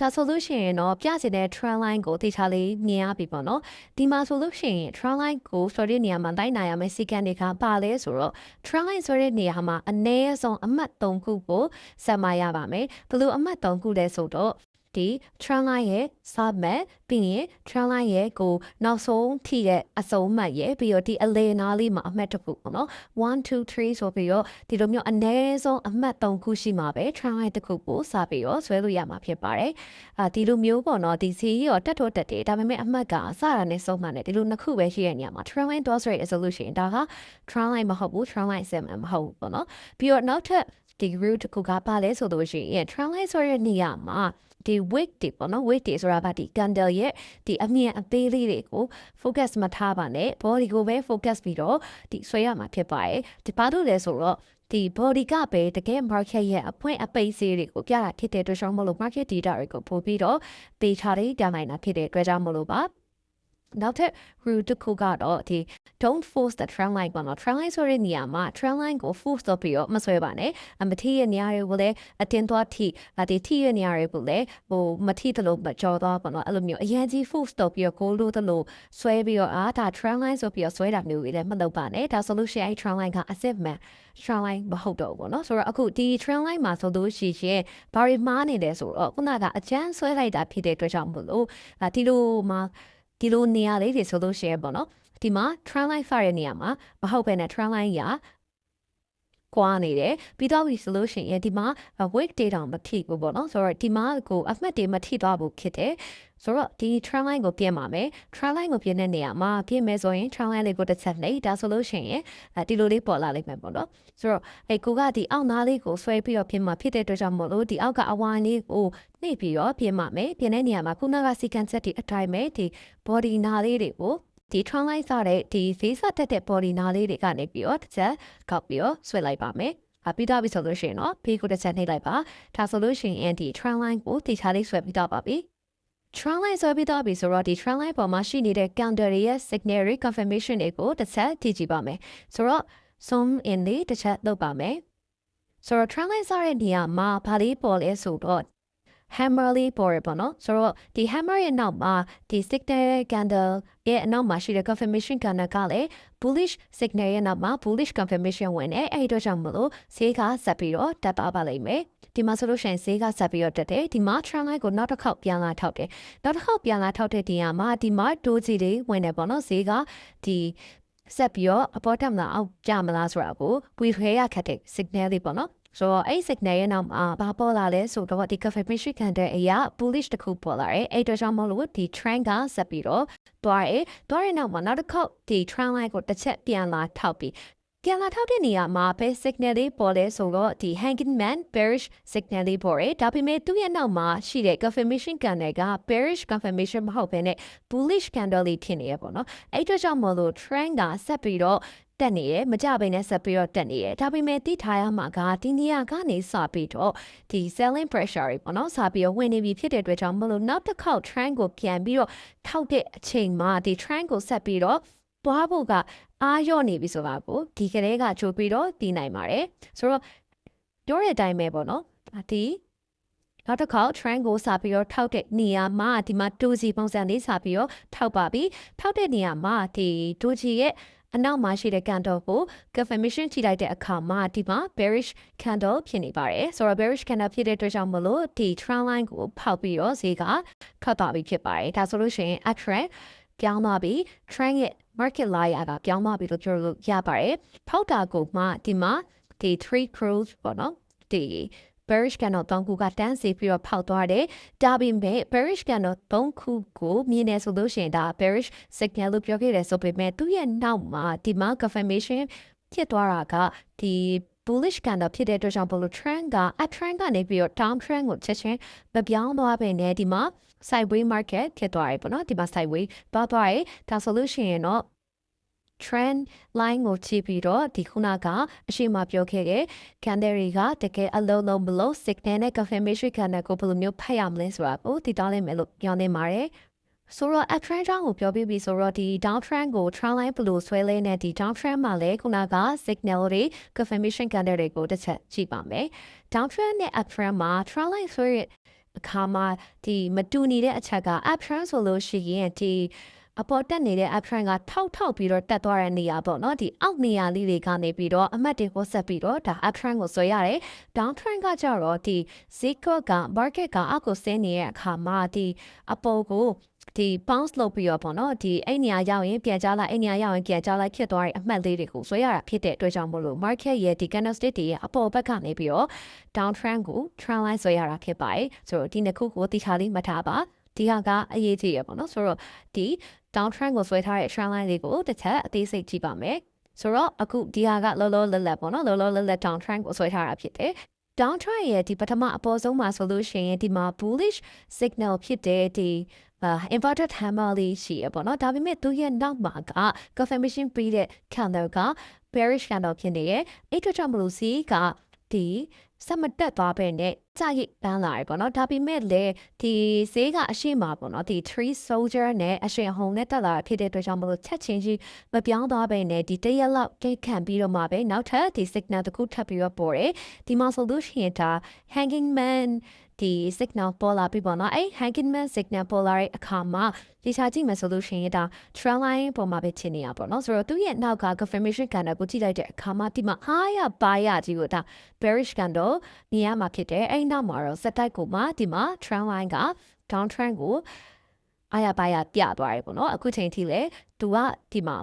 ဒါဆိုလို့ရှိရင်တော့ပြချင်တဲ့ trend line ကိုတေချာလေးမြင်ရပြီပေါ့နော်ဒီမှာဆိုလို့ရှိရင် trend line ကိုဆိုတဲ့နေရာမှာလိုက်နိုင်ရမယ့်စီကံတွေကပါလဲဆိုတော့ trend line ဆိုတဲ့နေရာမှာအနည်းဆုံးအမှတ်3ခုကိုဆက်မရပါမယ်ဘယ်လိုအမှတ်3ခုလဲဆိုတော့ဒီ trend line ရဲ့ submat ပြီးရင် trend line ရဲ့ကိုနောက်ဆုံးထိတဲ့အစုံမှတ်ရဲ့ပြီးတော့ဒီအလဲနားလေးမှာအမှတ်တစ်ခုပေါ့နော်1 2 3ဆိုပြီးတော့ဒီလိုမျိုးအနည်းဆုံးအမှတ်3ခုရှိမှာပဲ trend line တစ်ခုကိုစပြီးတော့ဆွဲလို့ရမှာဖြစ်ပါတယ်ဒီလိုမျိုးပေါ့နော်ဒီစီရောတက်တော့တက်တယ်ဒါပေမဲ့အမှတ်ကအစတာနဲ့ဆုံးမှတ်တယ်ဒီလိုနှစ်ခုပဲရှိတဲ့နေရာမှာ trend line dot rate resolution ဒါက trend line မဟုတ်ဘူး trend line segment မဟုတ်ဘူးပေါ့နော်ပြီးတော့နောက်ထပ်ဒီ root တစ်ခုကပါလဲဆိုလို့ရှိရင် trend line ဆိုတဲ့နေရာမှာဒီ weight တွေပေါ့နော် weight တွေဆိုတာကဒီ candle ရဲ့ဒီအမြင့်အသေးလေးတွေကို focus မထားပါနဲ့ body ကိုပဲ focus ပြီးတော့ဒီဆွဲရမှာဖြစ်ပါတယ်ဒီဘာလို့လဲဆိုတော့ဒီ body ကပဲတကယ် market ရဲ့အဖွင့်အပိတ်စေးတွေကိုပြတာဖြစ်တဲ့အတွက်ကြောင့်မလို့ market data တွေကိုပို့ပြီးတော့ data တွေပြနိုင်တာဖြစ်တဲ့အတွက်ကြောင့်မလို့ပါနောက်ထပ် rule တစ်ခုကတော့ဒီ don't force the trend line ပေါ့နော် trend line ဆိုတဲ့နေရာမှာ trend line ကို force တော့ပြီးတော့မဆွဲပါနဲ့မထိရဲ့နေရာတွေကိုလည်းအတင်းသွားထိဒီထိရဲ့နေရာတွေကိုလည်းမထိသလိုမကြော်သွားပေါ့နော်အဲ့လိုမျိုးအရင်ကြီး force တော့ပြီးတော့ကိုလို့သလိုဆွဲပြီးတော့ဒါ trend line ဆိုပြီးတော့ဆွဲတာမျိုးတွေလည်းမလုပ်ပါနဲ့ဒါဆိုလို့ရှိရင် trend line ကအစစ်မှန် trend line မဟုတ်တော့ဘူးပေါ့နော်ဆိုတော့အခုဒီ trend line မှာဆိုလို့ရှိရင်ဘာတွေမှားနေလဲဆိုတော့ခုနကအကျန်းဆွဲလိုက်တာဖြစ်တဲ့အတွက်ကြောင့်မို့လို့ဒီလိုမှာဒီလိုနေရာလေးတွေဆိုလို့ရှိရင်ပေါ့နော်ဒီမှာ trend line ဖားတဲ့နေရာမှာမဟုတ်ဘဲနဲ့ trend line ရာကွာနေတယ်ပြီးတော့ဒီဆိုလို့ရှိရင်ဒီမှာ weight data မထိဘူးပေါ့နော်ဆိုတော့ဒီမှာကိုအမှတ်တွေမထိသွားဘူးဖြစ်တယ်ဆိုတော့ဒီ trend line ကိုပြင်ပါမယ် trend line ကိုပြင်တဲ့နေရာမှာပြင်မယ်ဆိုရင် trend line လေးကိုတစ်ချက်နှိပ်ဒါဆိုလို့ရှိရင်ဒီလိုလေးပေါ်လာလိမ့်မယ်ပေါ့နော်ဆိုတော့ကိုကဒီအောက်နားလေးကိုဆွဲပြီးတော့ပြင်မှာဖြစ်တဲ့အတွက်ကြောင့်မို့လို့ဒီအောက်ကအဝိုင်းလေးကိုနှိပ်ပြီးတော့ပြင်ပါမယ်ပြင်တဲ့နေရာမှာခုနက sequence တွေအတိုင်းပဲဒီ body နားလေးတွေကိုဒီ trend line စတဲ့ဒီ face တက်တဲ့ body နားလေးတွေကနေပြီးတော့တစ်ချက်ကောက်ပြီးတော့ဆွဲလိုက်ပါမယ်ပြီးတော့ပြီဆိုလို့ရှိရင်တော့ဖေးကိုတစ်ချက်နှိပ်လိုက်ပါဒါဆိုလို့ရှိရင်ဒီ trend line ကိုတေချာလေးဆွဲပြီးတော့ပါပြီ trend line ဆိုပြီးတော့ပြီဆိုတော့ဒီ trend line ပေါ်မှာရှိနေတဲ့ counter ရဲ့ signal confirmation တွေကိုတစ်ချက်ကြည့်ကြည့်ပါမယ်ဆိုတော့ zoom in လေးတစ်ချက်လုပ်ပါမယ်ဆိုတော့ trend line စတဲ့နေရာမှာဘာလေးပေါ်လဲဆိုတော့ hammer လေးပေါ်ရပါတော့ဆိုတော့ဒီ hammer ရဲ့နောက်မှာဒီ signal candle ရဲ့အနောက်မှာရှိတဲ့ confirmation candle ကလည်း bullish signal ရဲ့နောက်မှာ bullish confirmation ဝင်နေအဲ့ဒီတော့ကြောင့်မလို့ဈေးကဆက်ပြီးတော့တက်ပါလိမ့်မယ်ဒီမှာဆိုလို့ရှိရင်ဈေးကဆက်ပြီးတော့တက်တယ်ဒီမှာ trend line ကိုနောက်တစ်ခေါက်ပြန်လာထောက်တယ်နောက်တစ်ခေါက်ပြန်လာထောက်တဲ့နေရာမှာဒီမှာ doji တွေဝင်နေပေါ့နော်ဈေးကဒီဆက်ပြီးတော့အပေါ်တက်မလားအောက်ကျမလားဆိုတာကိုဝေခွဲရခက်တဲ့ signal လေးပေါ့နော်ဆိုတော့အဲ့ signal ရဲ့နောက်မှာဘာပေါ်လာလဲဆိုတော့ဒီ confirmation candle အရာ bullish တစ်ခုပေါ်လာတယ်အဲ့တော့ကြောင့်မလို့ဒီ trend ကဆက်ပြီးတော့တွားရဲ့နောက်မှာနောက်တစ်ခေါက်ဒီ trend line ကိုတစ်ချက်ပြန်လာထောက်ပြီးပြန်လာထောက်တဲ့နေရာမှာပဲ signal လေးပေါ်လဲဆိုတော့ဒီ hanging man bearish signal လေးပေါ်တယ်ဒါပေမဲ့သူ့ရဲ့နောက်မှာရှိတဲ့ confirmation candle က bearish confirmation မဟုတ်ဘဲနဲ့ bullish candle လေးဖြစ်နေရပေါ့နော်အဲ့တော့ကြောင့်မလို့ trend ကဆက်ပြီးတော့တက်နေရမကြဘဲနဲ့ဆက်ပြီးတော့တက်နေရဒါပေမဲ့တိထားရမှာကဒီနေရာကနေစပြီးတော့ဒီ selling pressure တွေပေါ့နော်စပြီးတော့ဝင်နေပြီဖြစ်တဲ့အတွက်ကြောင့်မလို့နောက်တစ်ခေါက် trend ကိုပြန်ပြီးတော့ထောက်တဲ့အချိန်မှာဒီ trend ကိုဆက်ပြီးတော့တွားဖို့ကအားလျော့နေပြီဆိုတာကိုဒီကလေးကကြိုပြီးတော့သိနိုင်ပါတယ်ဆိုတော့ပြောတဲ့အတိုင်းပဲပေါ့နော်ဒီနောက်တစ်ခေါက် trend ကိုစပြီးတော့ထောက်တဲ့နေရာမှာဒီမှာ doji ပုံစံလေးစပြီးတော့ထောက်ပါပြီထောက်တဲ့နေရာမှာဒီ doji ရဲ့အနောက်မှာရှိတဲ့ candle ကို confirmation ကြည့်လိုက်တဲ့အခါမှာဒီမှာ bearish candle ဖြစ်နေပါတယ်ဆိုတော့ bearish candle ဖြစ်တဲ့အတွက်ကြောင့်မလို့ဒီ trend line ကိုဖောက်ပြီးတော့ဈေးကထွက်သွားပြီဖြစ်ပါတယ်ဒါဆိုလို့ရှိရင် trend ပြောင်းသွားပြီ trend ရဲ့ market layer ကပြောင်းသွားပြီလို့ပြောလို့ရပါတယ်ဖောက်တာကိုမှဒီမှာဒီ three crows ပေါ့နော်ဒီ bearish candle 3ခုကတန်းစီပြီးတော့ဖောက်သွားတယ်ဒါပေမဲ့ bearish candle 3ခုကိုမြင်နေဆိုလို့ရှိရင်ဒါ bearish signal လို့ပြောခဲ့တယ်ဆိုပေမဲ့သူ့ရဲ့နောက်မှာဒီမှာ confirmation ဖြစ်သွားတာကဒီ bullish candle ဖြစ်တဲ့အတွက်ကြောင့်ဘလို့ trend က up trend ကနေပြီးတော့ down trend ကိုချက်ချင်းမပြောင်းသွားပဲနဲ့ဒီမှာ sideways market ဖြစ်သွားပြီပေါ့နော်ဒီမှာ sideways သွားတယ်ဒါဆိုလို့ရှိရင်တော့ trend line ကိုကြည့်ပြီးတော့ဒီခုနကအရှိမပြောခဲ့တဲ့ candle တွေကတကယ်အလုံးလုံးမလို့ signal နဲ့ confirmation candle ကိုဘယ်လိုမျိုးဖတ်ရမလဲဆိုတာကိုသိတောင်းလိုက်မယ်လို့ပြောနေပါတယ်ဆိုတော့ up trend ကြောင့်ကိုပြောပြပြီးဆိုတော့ဒီ down trend ကို trend line ဘယ်လိုဆွဲလဲနဲ့ဒီ down trend မှာလည်းခုနက signal တွေ confirmation candle တွေကိုတစ်ချက်ကြည့်ပါမယ် down trend နဲ့ up trend မှာ trend line ဆွဲရအခါမှာဒီမတူနေတဲ့အချက်က up trend ဆိုလို့ရှိရင်ဒီအပေါ်တက်နေတဲ့ up trend ကထောက်ပြီးတော့တက်သွားတဲ့နေရာပေါ့နော်ဒီအောက်နေရာလေးတွေကနေပြီးတော့အမှတ်တွေကိုဆက်ပြီးတော့ဒါ up trend ကိုဆွဲရတယ် down trend ကကြတော့ဒီ zero က market ကအောက်ကိုဆင်းနေတဲ့အခါမှာဒီအပေါ်ကိုဒီ bounce လုပ်ပြီးတော့ပေါ့နော်ဒီအဲ့နေရာရောက်ရင်ပြန်ကြလိုက်အဲ့နေရာရောက်ရင်ပြန်ကြလိုက်ဖြစ်သွားတဲ့အမှတ်လေးတွေကိုဆွဲရတာဖြစ်တဲ့အတွက်ကြောင့်မို့လို့ market ရဲ့ဒီ candlestick တွေရဲ့အပေါ်ဘက်ကနေပြီးတော့ down trend ကို trend line ဆွဲရတာဖြစ်ပါတယ်ဆိုတော့ဒီနှစ်ခုကိုတိထားလေးမှတ်ထားပါဒီဟာကအရေးကြီးရပေါ့နော်ဆိုတော့ဒီ down trend ကိုဆွဲထားတဲ့ trend line လေးကိုတစ်ချက်အသေးစိတ်ကြည့်ပါမယ်ဆိုတော့အခုဒီဟာကလောလောလတ်လတ်ပေါ့နော်လောလောလတ်လတ် down trend ကိုဆွဲထားတာဖြစ်တယ်down trend ရဲ့ဒီပထမအပေါ်ဆုံးမှာဆိုလို့ရှိရင်ဒီမှာ bullish signal ဖြစ်တဲ့ဒီ inverted hammer လေးရှိရပေါ့နော်ဒါပေမဲ့သူရဲ့နောက်မှာက confirmation ပြီးတဲ့ candle က bearish candle ဖြစ်နေရဲ့အဲ့အတွက်ကြောင့်မလို့စီကဒီစမတက်သွားပဲနဲ့ကြာရိပ်ပန်းလာရပေါ့နော်ဒါပေမဲ့လေဒီဈေးကအရှိမပေါ့နော်ဒီ3 soldier နဲ့အရှင်ဟုံနဲ့တက်လာဖြစ်တဲ့အတွက်ကြောင့်မလို့ချက်ချင်းကြီးမပြောင်းသွားပဲနဲ့ဒီတရက်လောက်ကိတ်ခံပြီးတော့မှပဲနောက်ထပ်ဒီ signal တစ်ခုထပ်ပြီးတော့ပေါ်တယ်ဒီမှာဆိုလို့ရှိရင်ဒါ hanging man ဒီ signal ပေါ်လာပြီပေါ့နော်အဲ့ hanging man signal ပေါ်လာတဲ့အခါမှာဒီချာကြည့်မယ်ဆိုလို့ရှိရင်ဒါ trend line ပေါ်မှာပဲထင်နေရပေါ့နော်ဆိုတော့သူ့ရဲ့နောက်က confirmation candle ကိုကြည့်လိုက်တဲ့အခါမှာဒီမှာအားရပါရကြီးကိုဒါ bearish candle မြင်ရမှာဖြစ်တယ်အဲ့နောက်မှာတော့စက်တိုက်ကိုမှဒီမှာ trend line က down trend ကိုအားရပါရပြသွားတယ်ပေါ့နော်အခုချိန်ထိလေသူကဒီမှာ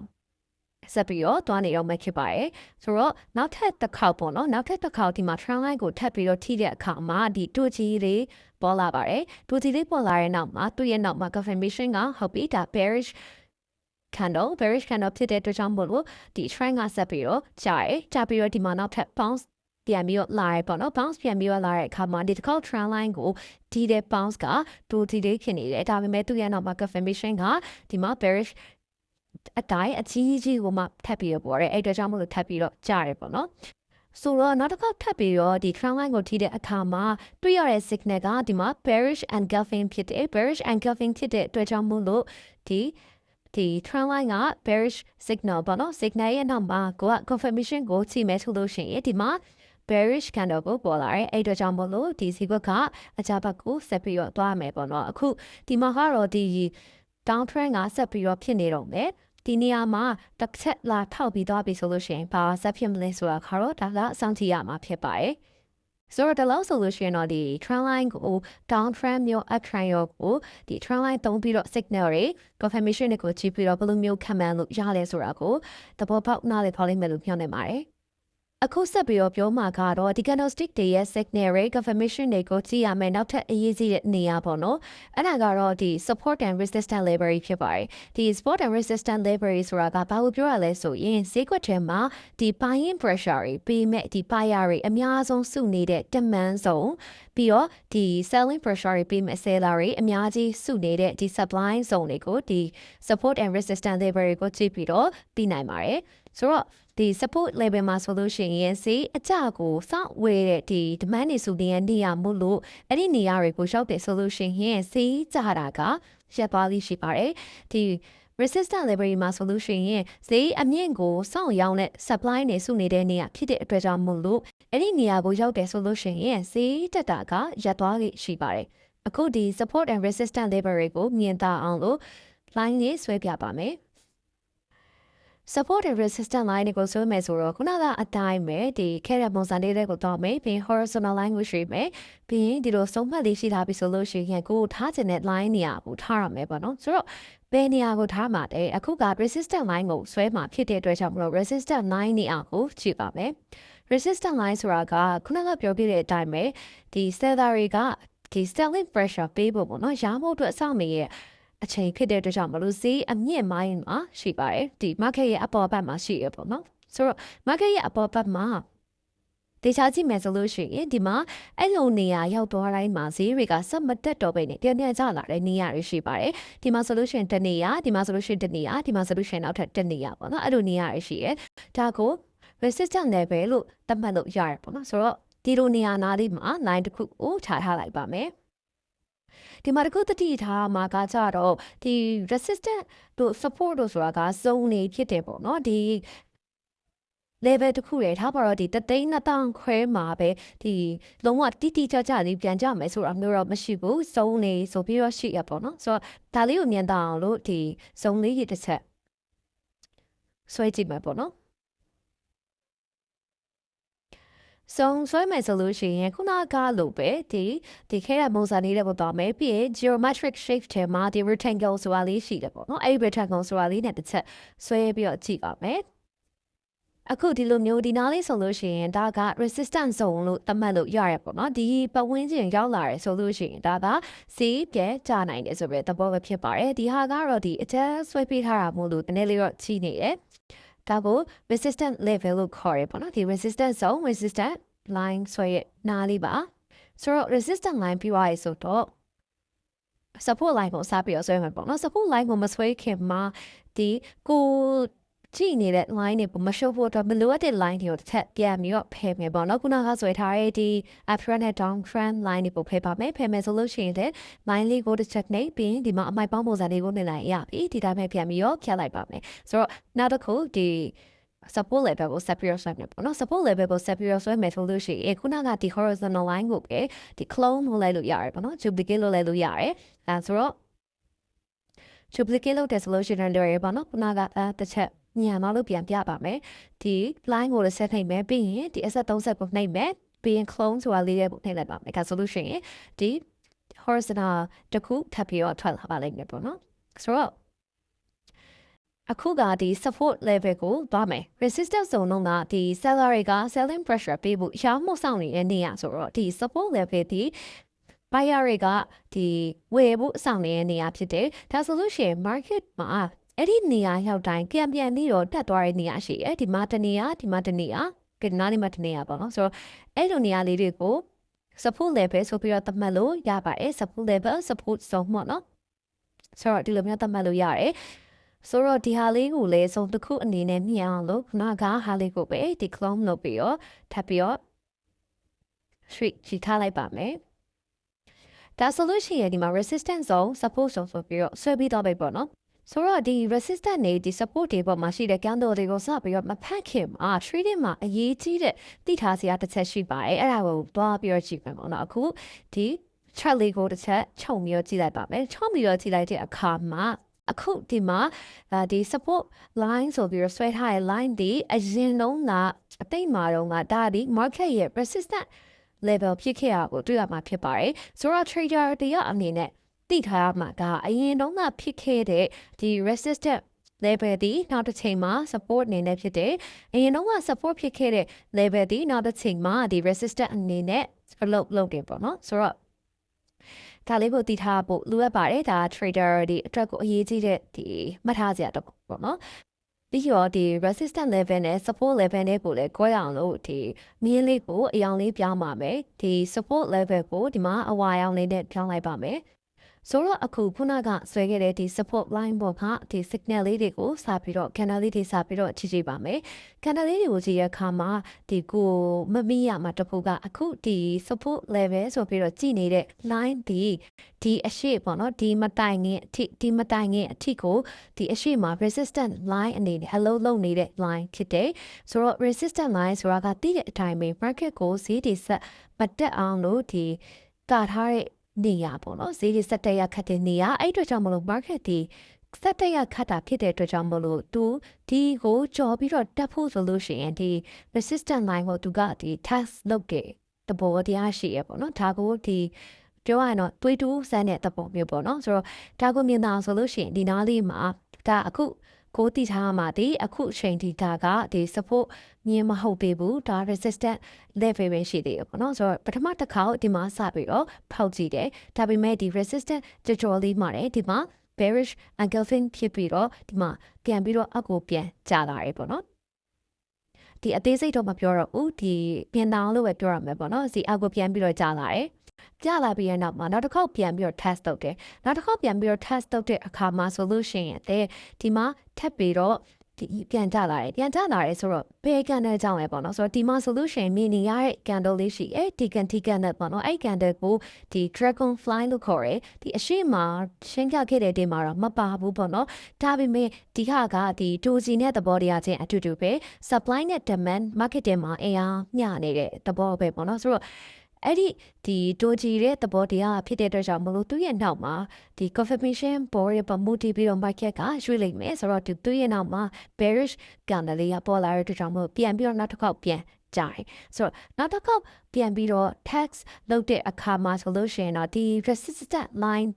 ဆက်ပြီးတော့တွားနေတော့မှဖြစ်ပါတယ်ဆိုတော့နောက်ထပ်တစ်ခေါက်ပေါ့နော်နောက်ထပ်တစ်ခေါက်ဒီမှာ trend line ကိုထပ်ပြီးတော့ထိတဲ့အခါမှာဒီတူချီလေးပေါ်လာပါတယ်တူချီလေးပေါ်လာတဲ့နောက်မှာသူ့ရဲ့နောက်မှာ confirmation ကဟုတ်ပြီဒါ bearish candleဖြစ်တဲ့အတွက်ကြောင့်မို့လို့ဒီ trend ကဆက်ပြီးတော့ကြာပြီးတော့ဒီမှာနောက်ထပ် bounce ပြန်ပြီးတော့လာရပေါ့နော် bounce ပြန်ပြီးတော့လာတဲ့အခါမှာဒီတစ်ခေါက် trend line ကိုဒီတဲ့ bounce ကတူချီလေးဖြစ်နေတယ်ဒါပေမဲ့သူ့ရဲ့နောက်မှာ confirmation ကဒီမှာ bearishအတိုင်းအကြီးကြီးကိုမှထပ်ပြီးတော့ပေါ်တယ်အဲ့အတွက်ကြောင့်မလို့ထပ်ပြီးတော့ကြားရပေါ့နော် ဆိုတော့နောက်တစ်ခါထပ်ပြီးတော့ဒီ trend line ကိုထိတဲ့အခါမှာတွေ့ရတဲ့ signal ကဒီမှာ bearish engulfing ဖြစ်တယ် bearish engulfing ဖြစ်တဲ့အတွက်ကြောင့်မို့လို့ဒီ trend line က bearish signal ပေါ့နော် signal ရဲ့နောက်မှာကိုက confirmation ကိုကြည့်မယ်ဆိုလို့ရှိရင်ဒီမှာ bearish candle ကိုပေါ်လာတယ်အဲ့အတွက်ကြောင့်မို့လို့ဒီဈေးကွက်ကအကြဘက်ကိုဆက်ပြီးတော့သွားမယ်ပေါ့နော်အခုဒီမှာကတော့ဒီ down trend ကဆက်ပြီးတော့ဖြစ်နေတော့မယ်ဒီနေရာမှာတစ်ချက်လာထောက်ပြီးသွားပြီဆိုလို့ရှိရင်ဘာဆက်ဖြစ်မလဲဆိုတာခါတော့ဒါကစောင့်ကြည့်ရမှာဖြစ်ပါတယ်ဆိုတော့ဒီလောက်ဆိုလို့ရှိရင်တော့ဒီ trend line ကို down trend မျိုး up trend ရောကိုဒီ trend line သုံးပြီးတော့ signal တွေ confirmation တွေကိုကြည့်ပြီးတော့ဘယ်လိုမျိုးခံမှန်းလို့ရလဲဆိုတာကိုသဘောပေါက်နားလည်ထားလိမ့်မယ်လို့ပြောနေပါတယ်အခုဆက်ပြီးတော့ပြောမှာကတော့ဒီ candlestick တွေရဲ့ signal တွေ confirmation တွေကိုကြည့်ရမယ်နောက်ထပ်အရေးကြီးတဲ့နေရာပေါ့နော်အဲ့ဒါကတော့ဒီ support and resistance level ဖြစ်ပါတယ်ဒီ support and resistance level ဆိုတာကဘာလို့ပြောရလဲဆိုရင်ဈေးကွက်ထဲမှာဒီ buying pressure တွေပြီးမဲ့ဒီ buyer တွေအများဆုံးစုနေတဲ့ demand zone ပြီးတော့ဒီ selling pressure တွေပြီးမဲ့ seller တွေအများကြီးစုနေတဲ့ဒီ supply zone တွေကိုဒီ support and resistance level တွေကိုကြည့်ပြီးတော့ပြီးနိုင်ပါတယ်ဆိုတော့ဒီ support level မှာဆိုလို့ရှိရင်ဈေးအကျကိုစောင့်ဝေတဲ့ဒီ demand တွေဆိုတဲ့နေရာမို့လို့အဲ့ဒီနေရာတွေကိုရောက်တယ်ဆိုလို့ရှိရင်ဈေးကျတာကရပ်သွားလိရှိပါတယ်ဒီ resistance level မှာဆိုလို့ရှိရင်ဈေးအမြင့်ကိုစောင့်ရောင်းတဲ့ supply တွေစုနေတဲ့နေရာဖြစ်တဲ့အတွက်ကြောင့်မို့လို့အဲ့ဒီနေရာကိုရောက်တယ်ဆိုလို့ရှိရင်ဈေးတက်တာကရပ်သွားလိရှိပါတယ်အခုဒီ support and resistance level တွေကိုမြင်သာအောင်လို့ line လေးဆွဲပြပါမယ်support and resistance line ကိုဆွဲမယ်ဆိုတော့ခုနကအတိုင်းပဲဒီခဲရပုံစံလေးတွေကိုတော့မယ်ပြီး horizontal line ကိုရွှေ့မယ်ပြီးရင်ဒီလိုဆုံးဖြတ်လေးရှိထားပြီဆိုလို့ရှိရင်ကိုထားချင်တဲ့ line နေရာကိုထားရမယ်ပေါ့နော်ဆိုတော့ဘယ်နေရာကိုထားမှာလဲအခုက resistance line ကိုဆွဲမှာဖြစ်တဲ့အတွက်ကြောင့်မလို့ resistance line နေရာကိုကြည့်ပါမယ် resistance line ဆိုတာကခုနကပြောပြတဲ့အတိုင်းပဲဒီ seller တွေကဒီ selling pressure ပေးဖို့ပေါ့နော်ရဖို့အတွက်စောင့်နေရဲ့အချိန်ဖြစ်တဲ့အတွက်ကြောင့်မလို့ဈေးအမြင့်မိုင်းမှာရှိပါတယ်ဒီ market ရဲ့အပေါ်ဘက်မှာရှိရပေါ့နော်ဆိုတော့ market ရဲ့အပေါ်ဘက်မှာဒေချာကြည့်မယ်ဆိုလို့ရှိရင်ဒီမှာအဲ့လိုနေရာရောက်သွားတိုင်းမှာဈေးတွေကစက်မတက်တော့ဘဲနဲ့တနေ့ကျလာတဲ့နေရာတွေရှိပါတယ်ဒီမှာဆိုလို့ရှိရင်တနေရာဒီမှာဆိုလို့ရှိရင်တနေရာဒီမှာဆိုလို့ရှိရင်နောက်ထပ်တနေရာပေါ့နော်အဲ့လိုနေရာတွေရှိရဲ့ဒါကို resistance level လို့သတ်မှတ်လို့ရတယ်ပေါ့နော်ဆိုတော့ဒီလိုနေရာနားလေးမှာ line တစ်ခုကိုခြာထားလိုက်ပါမယ်ဒီမှာတခုတတိထားမှာကကြတော့ဒီ resistance တို့ support တို့ဆိုတာက zone နေဖြစ်တယ်ပေါ့နော်ဒီ level တခုရထားပါတော့ဒီ3,200ခွဲမှာပဲဒီလုံးဝတိတိကျကျလေးပြန်ကြမယ်ဆိုတာမျိုးတော့မရှိဘူး zone နေဆိုပြီးတော့ရှိရပေါ့နော်ဆိုတော့ဒါလေးကိုမြင်တော့အောင်လို့ဒီ zone လေးကြီးတစ်ချက်ဆွဲကြည့်မယ်ပေါ့နော်ဆွဲမယ်ဆိုလို့ရှိရင်ခုနကလို့ပဲဒီခဲရပုံစံလေးတွေပေါ်တော့မယ်ပြီးရင် geometric shape ထဲမှာဒီ rectangle ဆိုတာလေးရှိတယ်ပေါ့နော်အဲ့ဒီ rectangle ဆိုတာလေးနဲ့တစ်ချက်ဆွဲပြီးတော့ကြည့်ပါမယ်အခုဒီလိုမျိုးဒီနားလေးဆိုလို့ရှိရင်ဒါက resistance zone လို့သတ်မှတ်လို့ရရပေါ့နော်ဒီပတ်ဝန်းကျင်ရောက်လာတယ်ဆိုလို့ရှိရင်ဒါကဈေးပြဲကျနိုင်တယ်ဆိုပြီးသဘောပဲဖြစ်ပါတယ်ဒီဟာကတော့ဒီအကျန်းဆွဲပေးထားတာမို့လို့တနေ့လေးတော့ချိနေတယ်ဒါကို resistance level လို့ခေါ်ရပေါ့နော်ဒီ resistance zone resistance line ဆွဲရနားလေးပါဆိုတော့ resistance line ပြီးသွားပြီဆိုတော့ support line ကိုစပြီးတော့ဆွဲမှာပေါ့နော် support line ကိုမဆွဲခင်မှာဒီကိုကြည့်နေတဲ့ line တွေမရှုပ်ဖို့အတွက်မလိုအပ်တဲ့ line တွေကိုတစ်ချက်ပြန်ပြီးတော့ဖယ်မယ်ပေါ့နော်ခုနကဆွဲထားတဲ့ဒီ up trend နဲ့ down trend line တွေကိုဖယ်ပါမယ်ဖယ်မယ်ဆိုလို့ရှိရင်လည်း line လေးကိုတစ်ချက်နှိပ်ပြီးရင်ဒီမှာအမိုက်ပေါင်းပုံစံလေးကိုနှိပ်လိုက်ရပြီဒီတိုင်းပဲပြန်ပြီးတော့ဖြတ်လိုက်ပါမယ်ဆိုတော့နောက်တစ်ခုဒီ support level ကို set ပြီးတော့ဆွဲမယ်ပေါ့နော် support level ကို set ပြီးတော့ဆွဲမယ်ဆိုလို့ရှိရင်ခုနကဒီ horizontal line ကိုပဲဒီ clone လုပ်လိုက်လို့ရတယ်ပေါ့နော် duplicate လုပ်လိုက်လို့ရတယ်အဲဆိုတော့ duplicate လုပ်တဲ့ solution တွေရပေါ့နော်ခုနကတစ်ချက်ညံတော့လို့ပြန်ပြပါမယ်ဒီ line ကိုလည်း set နှိပ်မယ်ပြီးရင်ဒီ asset 30ကိုနှိပ်မယ်ပြီးရင် clone ဆိုတာလေးရဲ့ကိုနှိပ်လိုက်ပါမယ်ဒါဆိုလို့ရှိရင်ဒီ horizontal တစ်ခုထပ်ပြီးတော့ထွက်လာပါလိမ့်မယ်ပေါ့နော်ဆိုတော့အခုကဒီ support level ကိုသွားမယ် resistance zone ကဒီ seller တွေက selling pressure ပေးဖို့ရောင်းမှုဆောင်နေတဲ့နေရာဆိုတော့ဒီ support level ဒီ buyer တွေကဒီဝယ်ဖို့ဆောင်နေတဲ့နေရာဖြစ်တယ်ဒါဆိုလို့ရှိရင် market မှာအဲ့ဒီနေရာရောက်တိုင်းပြန်ပြီးတော့တက်သွားတဲ့နေရာရှိတယ်ဒီမှာတနေရာဒီမှာတနေရာကနားလေးမှာတနေရာပေါ့နော်ဆိုတော့အဲ့လိုနေရာလေးတွေကို support level ဆိုပြီးတော့သတ်မှတ်လို့ရပါတယ် support level support zone ပေါ့နော်ဆိုတော့ဒီလိုမျိုးသတ်မှတ်လို့ရတယ် ဆိုတော့ဒီဟာလေးကိုလည်းဆုံးတစ်ခုအနေနဲ့မြင်အောင်လို့ခုနကဟာလေးကိုပဲဒီ clone လုပ်ပြီးတော့ထပ်ပြီးတော့ street ကြည့်ထားလိုက်ပါမယ်ဒါဆိုလို့ရှိရင်ဒီမှာ resistance zone support zone ဆိုပြီးတော့ဆွဲပြီးတော့ပဲပေါ့နော်ဆိုတော့ဒီ resistance နဲ့ဒီ support တွေပေါ်မှာရှိတဲ့ candle တွေကိုစပြီးတော့မဖတ်ခင်မှာ trading မှာအရေးကြီးတဲ့သိထားစရာတစ်ချက်ရှိပါတယ်အဲ့ဒါကိုသွားပြီးတော့ကြည့်မယ်ပေါ့နော်အခုဒီ chart လေးကိုတစ်ချက်ခြုံပြီးတော့ကြည့်လိုက်ပါမယ်ခြုံပြီးတော့ကြည့်လိုက်တဲ့အခါမှာအခုဒီမှာဒီ support line ဆိုပြီးတော့ဆွဲထားတဲ့ line ဒီအရင်လုံးကအတိတ်မှာတော့ကဒါဒီ market ရဲ့ resistance level ဖြစ်ခဲ့ရကိုတွေ့ရမှာဖြစ်ပါတယ်ဆိုတော့ trader တရားအနေနဲ့သိထားရမှာကအရင်တုန်းကဖြစ်ခဲ့တဲ့ဒီ resistance level ဒီနောက်တစ်ချိန်မှာ support အနေနဲ့ဖြစ်တယ်အရင်တုန်းက support ဖြစ်ခဲ့တဲ့ level ဒီနောက်တစ်ချိန်မှာဒီ resistance အနေနဲ့လုပ်တယ်ပေါ့နော်ဆိုတော့ဒါလေးကိုသိထားဖို့လိုအပ်ပါတယ်ဒါ trader ဒီအတွက်ကိုအရေးကြီးတဲ့ဒီမှတ်ထားစရာတော့ပေါ့နော်ပြီးတော့ဒီ resistance level နဲ့ support level နဲ့ကိုလည်း꿰အောင်လို့ဒီမြင်းလေးကိုအယောင်လေးပြောင်းပါမယ်ဒီ support level ကိုဒီမှာအဝါရောင်လေးနဲ့ပြောင်းလိုက်ပါမယ်ဆိုတော့အခုခုနကဆွဲခဲ့တဲ့ဒီ support line ပေါ်ကဒီ signal လေးတွေကိုစပြီးတော့ candle လေးတွေစပြီးတော့ကြည့်ပါမယ် candle လေးတွေကိုကြည့်ရခါမှာဒီကိုမမီးရမှာတပုတ်ကအခုဒီ support level ဆိုပြီးတော့ကြည့်နေတဲ့ line ဒီအရှိပေါ့နော်ဒီမတိုင်ငင်အထိကိုဒီအရှိမှာ resistance line အနေနဲ့ hello လုပ်နေတဲ့ line ဖြစ်တယ်ဆိုတော့ resistance line ဆိုတာကတည်တဲ့အတိုင်းပဲ market ကိုဈေးတွေဆက်မတက်အောင်လို့ဒီတာထားတဲ့နေရပေါ့နော်ဈေးတွေဆက်တက်ရခတ်တဲ့နေရအဲ့အတွက်ကြောင့်မလို့ market ဒီဆက်တက်ရခတ်တာဖြစ်တဲ့အတွက်ကြောင့်မလို့သူဒီကိုကြော်ပြီးတော့တက်ဖို့ဆိုလို့ရှိရင်ဒီ resistance line ကိုသူကဒီ test လုပ်တဲ့သဘောတရားရှိရပေါ့နော်ဒါကိုဒီပြောရရင်တော့တွေးတူးစမ်းတဲ့သဘောမျိုးပေါ့နော်ဆိုတော့ဒါကိုမြင်တာဆိုလို့ရှိရင်ဒီနားလေးမှာဒါအခုကိုတည်ထားမှာဒီအခုအချိန်ဒီဒါကဒီ support မြင်မဟုတ်သေးဘူးဒါ resistance level ပဲရှိသေးတယ်ပေါ့နော်ဆိုတော့ပထမတစ်ခါဒီမှာစပြီးတော့ဖောက်ကြည့်တယ်ဒါပေမဲ့ဒီ resistance ကြော်လေးမှာတယ်ဒီမှာ bearish engulfing ဖြစ်ပြီးတော့ဒီမှာပြန်ပြီးတော့အကူပြန်ကျလာတယ်ပေါ့နော်ဒီအသေးစိတ်တော့မပြောတော့ဘူးဒီပြန်တောင်းလို့ပဲပြောရမယ်ပေါ့နော်ဒီအကူပြန်ပြီးတော့ကျလာတယ်ကြလာပြီးရနောက်မှာနောက်တစ်ခေါက်ပြန်ပြီးတော့ test လုပ်တယ်နောက်တစ်ခေါက်ပြန်ပြီးတော့ test လုပ်တဲ့အခါမှာဆိုလို့ရှိရင်ဒီမှာထပ်ပြီးတော့ဒီပြန်ကြလာတယ်ဆိုတော့ဘယ်ကန်တဲ့ကြောင့်လဲပေါ့နော်ဆိုတော့ဒီမှာ solution မြင်နေရတဲ့ candle လေးရှိဒီကန်နဲ့ပေါ့နော်အဲ့ candle ကိုဒီ dragon fly လို့ခေါ်တယ်ဒီအရှိမရှင်းပြခဲ့တဲ့ဒီမှာတော့မပါဘူးပေါ့နော်ဒါပေမဲ့ဒီဟာကဒီ doji နဲ့သဘောတရားချင်းအတူတူပဲ supply နဲ့ demand market ထဲမှာအင်အားမျှနေတဲ့သဘောပဲပေါ့နော်ဆိုတော့အဲ့ဒီဒိုဂျီရဲ့သဘောတရားဖြစ်တဲ့အတွက်ကြောင့်မလို့သူ့ရဲ့နောက်မှာဒီ confirmation board ရဲ့ပုံမူတည်ပြီးတော့ market ကရွှေ့လိုက်မယ်ဆိုတော့သူ့ရဲ့နောက်မှာ bearish candle လေးကပေါ်လာတဲ့အတွက်ကြောင့်မလို့ပြန်ပြီးတော့နောက်တစ်ခေါက်ပြန်ကြတယ်ဆိုတော့နောက်တစ်ခေါက်ပြန်ပြီးတော့ tax လုပ်တဲ့အခါမှာဆိုလို့ရှိရင်တော့ဒီ resistance line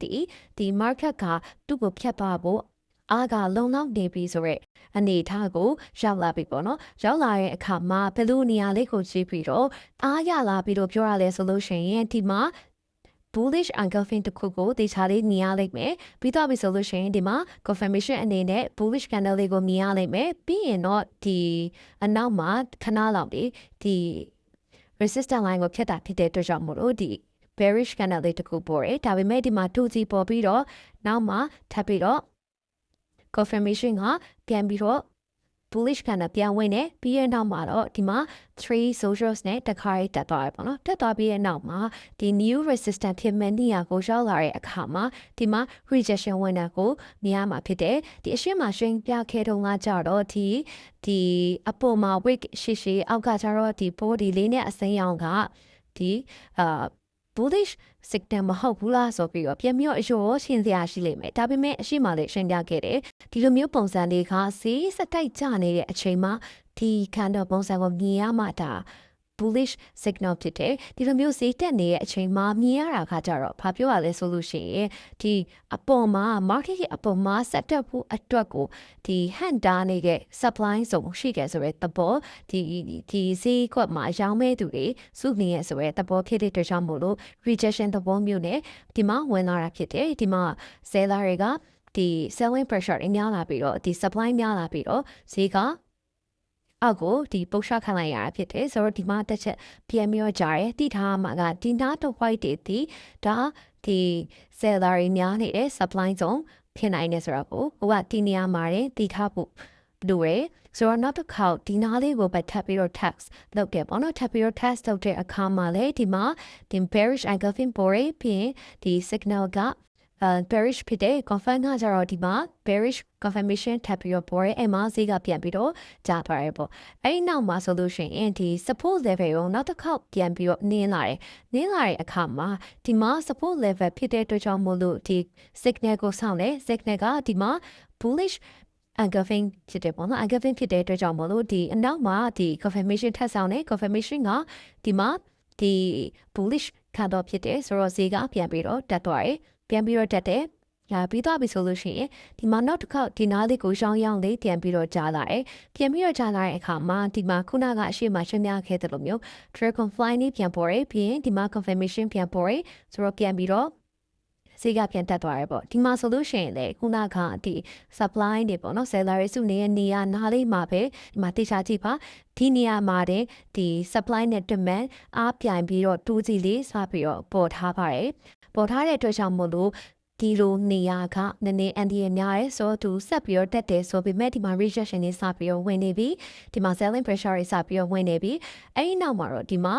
ဒီ market ကသူ့ကိုဖြတ်သွားဖို့အားကလုံလောက်နေပြီဆိုရက်အနေထားကိုရောက်လာပြီပေါ့နော်ရောက်လာတဲ့အခါမှာဘယ်လိုနေရာလေးကိုကြည့်ပြီးတော့အားရလာပြီးတော့ပြောရလဲဆိုလို့ရှိရင်ဒီမှာ bullish engulfing တခုကိုတေချာလေးမြင်ရလိမ့်မယ်ပြီးတော့ပြီဆိုလို့ရှိရင်ဒီမှာ confirmation အနေနဲ့ bullish candle လေးကိုမြင်ရလိမ့်မယ်ပြီးရင်တော့ဒီအနောက်မှာခဏလောက်ဒီ resistance line ကိုဖြတ်တာဖြစ်တဲ့အတွက်ကြောင့်မို့လို့ဒီ bearish candle လေးတခုပေါ်တယ်ဒါပေမဲ့ဒီမှာ2G ပေါ်ပြီးတော့နောက်မှာထပ်ပြီးတော့confirmation ကပြန်ပြီးတော့ bullish ကပြန်ဝင်နေပြီးရနောက်မှာတော့ဒီမှာ3 socials နဲ့တခါရေးတက်သွားရပေါ့နော်တက်သွားပြီးရနောက်မှာဒီ new resistance ဖြစ်မဲ့နေရာကိုရောက်လာတဲ့အခါမှာဒီမှာ rejection ဝင်တာကိုမြင်ရမှာဖြစ်တယ်ဒီအရှင်းမှာရှင်းပြခဲ့တော့ငါကြတော့ဒီအပေါ်မှာ wick ရှိအောက်ကကျတော့ဒီ body လေးနဲ့အစိမ်းရောင်ကဒီbullish signal မဟုတ်ဘူးလားဆိုပြီးတော့ပြန်ပြီးတော့အရောရှင်းစရာရှိလိမ့်မယ်ဒါပေမဲ့အရှိမလေးရှင်းပြခဲ့တယ်ဒီလိုမျိုးပုံစံတွေကဈေးစတိုက်ကျနေတဲ့အချိန်မှာဒီခံတော့ပုံစံကိုမြင်ရမှဒါ bullish signal ဖြစ်တယ်ဒီလိုမျိုးဈေးတက်နေတဲ့အချိန်မှာမြင်ရတာခါကြတော့ဘာပြောရလဲဆိုလို့ရှိရင်ဒီအပေါ်မှာ market ရဲ့အပေါ်မှာဆက်တက်ဖို့အတွက်ကိုဒီ hand တားနေတဲ့ supply စုံရှိခဲ့ဆိုရဲသဘောဒီဈေးကွက်မှာရောင်းမဲ့သူတွေစုနေရဆိုရဲသဘောဖြစ်တဲ့အတွက်ကြောင့်မို့လို့ rejection သဘောမျိုးနဲ့ဒီမှာဝင်လာတာဖြစ်တယ်ဒီမှာ seller တွေကဒီ selling pressure တွေများလာပြီးတော့ဒီ supply များလာပြီးတော့ဈေးကအောက်ကိုဒီပုတ်ရှခံလိုက်ရတာဖြစ်တယ်ဆိုတော့ဒီမှာတစ်ချက်ပြန်ပြီးတော့ကြားရဲတိထားမှာကဒီနားတော့ white တွေဒီဒါဒီ seller တွေများနေတဲ့ supply zone ဖြစ်နိုင်နေဆိုတော့ကိုကဒီနေရာမှာတည်ထားဖို့လိုရယ်ဆိုတော့နောက်တစ်ခေါက်ဒီနားလေးကိုပဲထပ်ပြီးတော့ text လုပ်တယ်ပေါ့နော်ထပ်ပြီးတော့ text လုပ်တဲ့အခါမှာလေဒီမှာဒီ bearish engulfing ပေါ်ရပြီးဒီ signal ကbearish ဖြစ်တဲ့ confirm ကကြတော့ဒီမှာ bearish confirmation ထပ်ပြီးတော့ပေါ်ရဲအဲ့မှာဈေးကပြန်ပြီးတော့ကျသွားရဲပေါ့အဲ့ဒီနောက်မှာဆိုလို့ရှိရင်ဒီ support level ကိုနောက်တစ်ခေါက်ပြန်ပြီးတော့နင်းလာတဲ့အခါမှာဒီမှာ support level ဖြစ်တဲ့အတွက်ကြောင့်မို့လို့ဒီ signal ကိုစောင့်လဲ signal ကဒီမှာ bullish engulfing ဖြစ်တယ်ပေါ့နော် engulfing ဖြစ်တဲ့အတွက်ကြောင့်မို့လို့ဒီအနောက်မှာဒီ confirmation ထပ်ဆောင်တယ် confirmation ကဒီမှာဒီ bullish ခံတော့ဖြစ်တယ်ဆိုတော့ဈေးကပြန်ပြီးတော့တက်သွားတယ်ပြန်ပြီးတော့တက်တယ်ပြီးသွားပြီဆိုလို့ရှိရင်ဒီမှာနောက်တစ်ခေါက်ဒီနားလေးကိုရောင်းလေးပြန်ပြီးတော့ကြားလာတယ်ပြန်ပြီးတော့ကြားလာတဲ့အခါမှာဒီမှာခုနကအရှိမရှင်းပြခဲ့တဲ့လိုမျိုး dragon fly နေပြန်ပေါ်ရပြီးရင်ဒီမှာ confirmation ပြန်ပေါ်ရဆိုတော့ပြန်ပြီးတော့ဈေးကပြန်တက်သွားရပေါ့ဒီမှာဆိုလို့ရှိရင်လေခုနကဒီ supply တွေပေါ့နော် seller စုနေရနားလေးမှာပဲဒီမှာတေချာကြည့်ပါဒီနေရာမှာဒီ supply နဲ့ demand အားပြိုင်ပြီးတော့2စီလေးစပြီးတော့ပေါ်ထားပါတယ်ပေါ်ထားတဲ့အတွက်ကြောင့်မို့လို့ဒီလိုနေရာကနည်းနည်းအန်ဒီရများရဲဆိုသူဆက်ပြီးတော့တက်တယ်ဆိုပေမဲ့ဒီမှာ rejection တွေစပြီးတော့ဝင်နေပြီဒီမှာ selling pressure တွေစပြီးတော့ဝင်နေပြီအဲ့ဒီနောက်မှာတော့ဒီမှာ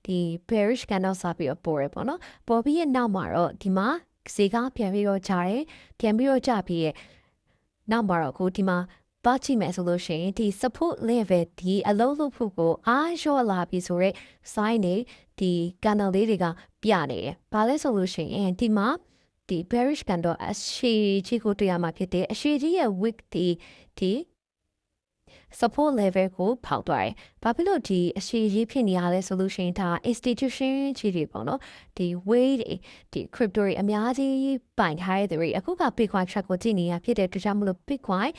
ဒီ bearish candle စပြီးတော့ပေါ်ရပေါ့နော်ပေါ်ပြီးရဲ့နောက်မှာတော့ဒီမှာဈေးကပြန်ပြီးတော့ကြားတယ်ပြန်ပြီးတော့ကျပြီးရဲ့နောက်မှာတော့ကိုဒီမှာပါချိမယ်ဆိုလို့ရှိရင်ဒီ support level ဒီအလုံးလုံးဖို့ကိုအားလျှော့လာပြီဆိုတော့ sign တွေဒီ candle လေးတွေကပြနေတယ်။ဘာလဲဆိုလို့ရှိရင်ဒီမှာဒီ bearish candle အရှိကြီးကိုတွေ့ရမှာဖြစ်တယ်။အရှိကြီးရဲ့ wick ဒီ support level ကိုဖောက်သွားတယ်။ဘာဖြစ်လို့ဒီအရှိကြီးဖြစ်နေရလဲဆိုလို့ရှိရင်ဒါ institution ကြီးတွေပေါ့နော်။ဒီ way တွေဒီ crypto တွေအများကြီးပိုင်ထားတဲ့သူတွေအခုက Bitcoin track ကိုကြည့်နေရဖြစ်တဲ့အတွက်ကြောင့်မလို့ Bitcoin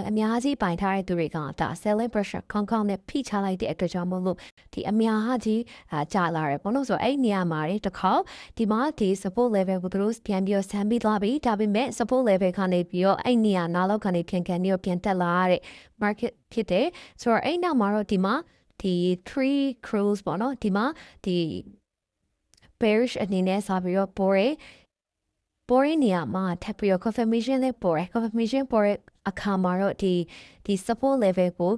အများကြီးပိုင်ထားတဲ့သူတွေကဒါ selling pressure ခေါင်းနဲ့ဖိချလိုက်တဲ့အတွက်ကြောင့်မလို့ဒီအများကြီးကြာလာတယ်ပေါ့နော်ဆိုတော့အဲ့နေရာမှာတစ်ခေါက်ဒီမှာဒီ support level ကိုသူတို့ပြန်ပြီးဆမ်းပြီးသွားပြီဒါပေမဲ့ support level ကနေပြီးတော့အဲ့နေရာနားလောက်ကနေပြန်တက်လာတဲ့ market ဖြစ်တယ်ဆိုတော့အဲ့နောက်မှာတော့ဒီမှာဒီ three crows ပေါ့နော်ဒီမှာဒီ bearish အနေနဲ့စပြီးတော့ပေါ်ရနေရာမှာထပ်ပြီးတော့ confirmation နဲ့ပေါ်ရ confirmation ပေါ်ရအခါမှာတော့ဒီ support level ကို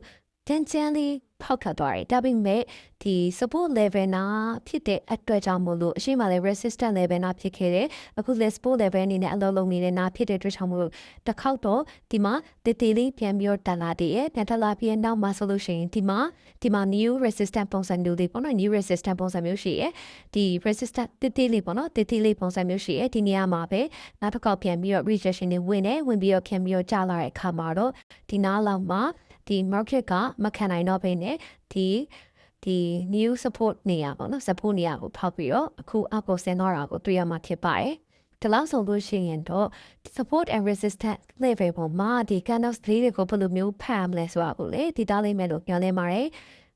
တန်းလေးဖောက်ခတ်သွားတယ်ဒါပေမဲ့ဒီ support level နာဖြစ်တဲ့အတွက်ကြောင့်မို့လို့အရှိမလဲ resistance level နာဖြစ်ခဲ့တယ်အခုလည်း support level အနေနဲ့အလုံးလုံးနေတဲ့နာဖြစ်တဲ့အတွက်ကြောင့်မို့လို့တစ်ခေါက်တော့ဒီမှာတေးလေးပြန်ပြီးတော့တက်လာတယ်ပြန်တက်လာပြီးနောက်မှာဆိုလို့ရှိရင်ဒီမှာ new resistance ပုံစံမျိုးလေးပေါ့နော် new resistance ပုံစံမျိုးရှိရယ်ဒီ resistance တေးလေးပေါ့နော်တေးလေးပုံစံမျိုးရှိရယ်ဒီနေရာမှာပဲနောက်တစ်ခေါက်ပြန်ပြီးတော့ rejection တွေဝင်ပြီးတော့ပြန်ပြီးတော့ကျလာတဲ့အခါမှာတော့ဒီနားလောက်မှာဒီ market ကမခံနိုင်တော့ဘဲနဲ့ဒီ new support နေရာပေါ့နော် support နေရာကိုဖောက်ပြီးတော့အခုအောက်ကိုဆင်းသွားတာကိုတွေ့ရမှာဖြစ်ပါတယ်ဒီလောက်ဆိုလို့ရှိရင်တော့ support and resistance level ပေါ်မှာဒီ candles တွေကိုဘယ်လိုမျိုးဖတ်မလဲဆိုတာကိုလေဒီသားလေးမဲ့လို့ပြောနေပါတယ်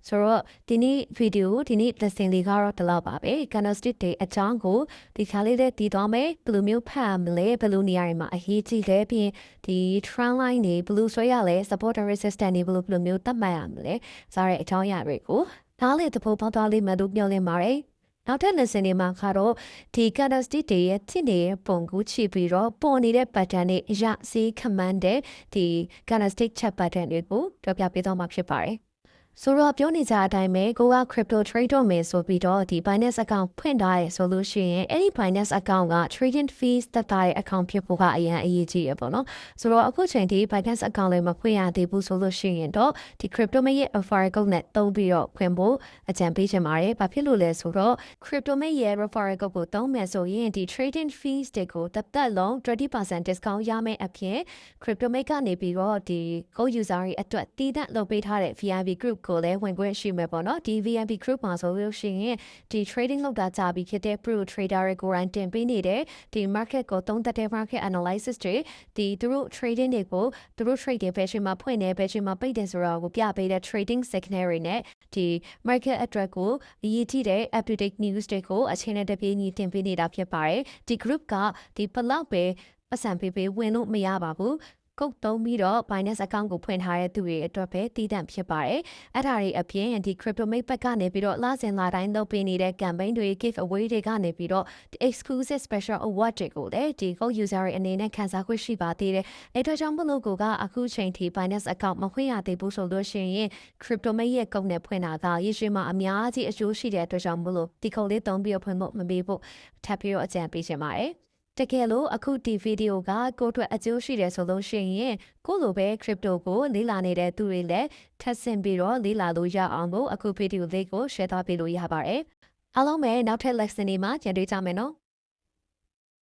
ဆိုတော့ဒီနေ့ lesson လေးကတော့ဒီလောက်ပါပဲ candlestick တွေအကြောင်းကိုဒီခါလေးလေးတည်သွားမယ်ဘယ်လိုမျိုးဖတ်မလဲဘယ်လိုနေရာတွေမှာအရေးကြီးလဲပြီးရင်ဒီ trend line တွေဘယ်လိုဆွဲရလဲ support and resistance တွေဘယ်လိုမျိုးသတ်မှတ်ရမလဲစားတဲ့အကြောင်းအရာတွေကိုဒါလေးတဖို့ပေါင်းသွားလေးမှတို့ပြောလင်းပါတယ်နောက်ထပ် lesson တွေမှာကတော့ဒီ candlestick တွေရဲ့ဖြစ်နေတဲ့ပုံကိုချပြီးတော့ပေါ်နေတဲ့ pattern တွေအရစီး command တဲ့ဒီ candlestick chart pattern တွေကိုပြောပြပေးသွားမှာဖြစ်ပါတယ်ဆိုတော့ပြောနေကြအတိုင်းပဲကိုက crypto trade တော့မယ်ဆိုပြီးတော့ဒီ Binance account ဖွင့်ထားရဆိုလို့ရှိရင်အဲ့ဒီ Binance account က trading fees တက်တဲ့ account ဖြစ်ဖို့ကအရင်အရေးကြီးရပေါ့နော်ဆိုတော့အခုချိန်ဒီ Binance account လေးမဖွင့်ရသေးဘူးဆိုလို့ရှိရင်တော့ဒီ crypto မဲ့ရဲ့ referral code နဲ့သုံးပြီးတော့ဖွင့်ဖို့အကြံပေးချင်ပါတယ်ဘာဖြစ်လို့လဲဆိုတော့ crypto မဲ့ရဲ့ referral code ကိုသုံးမယ်ဆိုရင်ဒီ trading fees တွေကိုတက်လုံး 20% discount ရမယ့်အပြင် crypto မဲ့ကနေပြီးတော့ဒီ code user တွေအတွက်တည်တံ့လုပ်ပေးထားတဲ့ VIP groupကိုလည်းဝင်ခွင့်ရှိမယ်ပေါ့နော်ဒီ VIP group မှာဆိုလို့ရှိရင်ဒီ trading လုပ်တာကြာပြီးဖြစ်တဲ့ pro trader တွေကိုရန်တင်ပေးနေတယ်ဒီ market ကိုသုံးသပ်တဲ့ market analysis တွေဒီသူတို့ trading တွေကိုသူတို့ trade တွေဘယ်ချိန်မှာဖွင့်နေဘယ်ချိန်မှာပိတ်တယ်ဆိုတာကိုပြပေးတဲ့ trading signal တွေနဲ့ဒီ market အတွက်ကိုအရေးကြီးတဲ့ up to date news တွေကိုအချိန်နဲ့တပြေးညီတင်ပေးနေတာဖြစ်ပါတယ်ဒီ group ကဒီဘလောက်ပဲပတ်စံပေးဝင်လို့မရပါဘူး ကုတ်သုံးပြီးတော့ Binance account ကိုဖွင့်ထားတဲ့သူတွေအတွက်ပဲတည်တံ့ဖြစ်ပါတယ်။အဲ့ဒါတွေအပြင်ဒီ CryptoMate ဘက်ကနေပြီးတော့လစဉ်လာတိုင်းလုပ်ပေးနေတဲ့ campaign တွေ giveaway တွေကနေပြီးတော့ exclusive special award တွေကိုလည်းဒီ Gold user တွေအနေနဲ့ခန်းစားခွင့်ရှိပါသေးတယ်။အဲ့အတွက်ကြောင့်မလို့ကိုကအခုချိန်ထိ Binance account မဖွင့်ရသေးဘူးဆိုလို့ရှိရင် CryptoMate ရဲ့ကုတ်နဲ့ဖွင့်တာကရရှိမှအများကြီးအကျိုးရှိတဲ့အတွက်ကြောင့်မလို့ဒီကုတ်လေးသုံးပြီးတော့ဖွင့်ဖို့မပေးဖို့ထပ်ပြီးတော့အကြံပေးချင်ပါတယ်။တကယ်လို့အခုဒီဗီဒီယိုကကိုယ့်အတွက်အကျိုးရှိတယ်ဆိုလို့ရှိရင်ကိုလိုပဲ crypto ကိုလေ့လာနေတဲ့သူတွေလည်းထပ်ဆင့်ပြီးတော့လေ့လာလို့ရအောင်လို့အခုဗီဒီယိုလေးကို share သွားပေးလို့ရပါတယ်။အားလုံးပဲနောက်ထပ် lesson တွေမှာကြံတွေ့ကြမယ်နော်။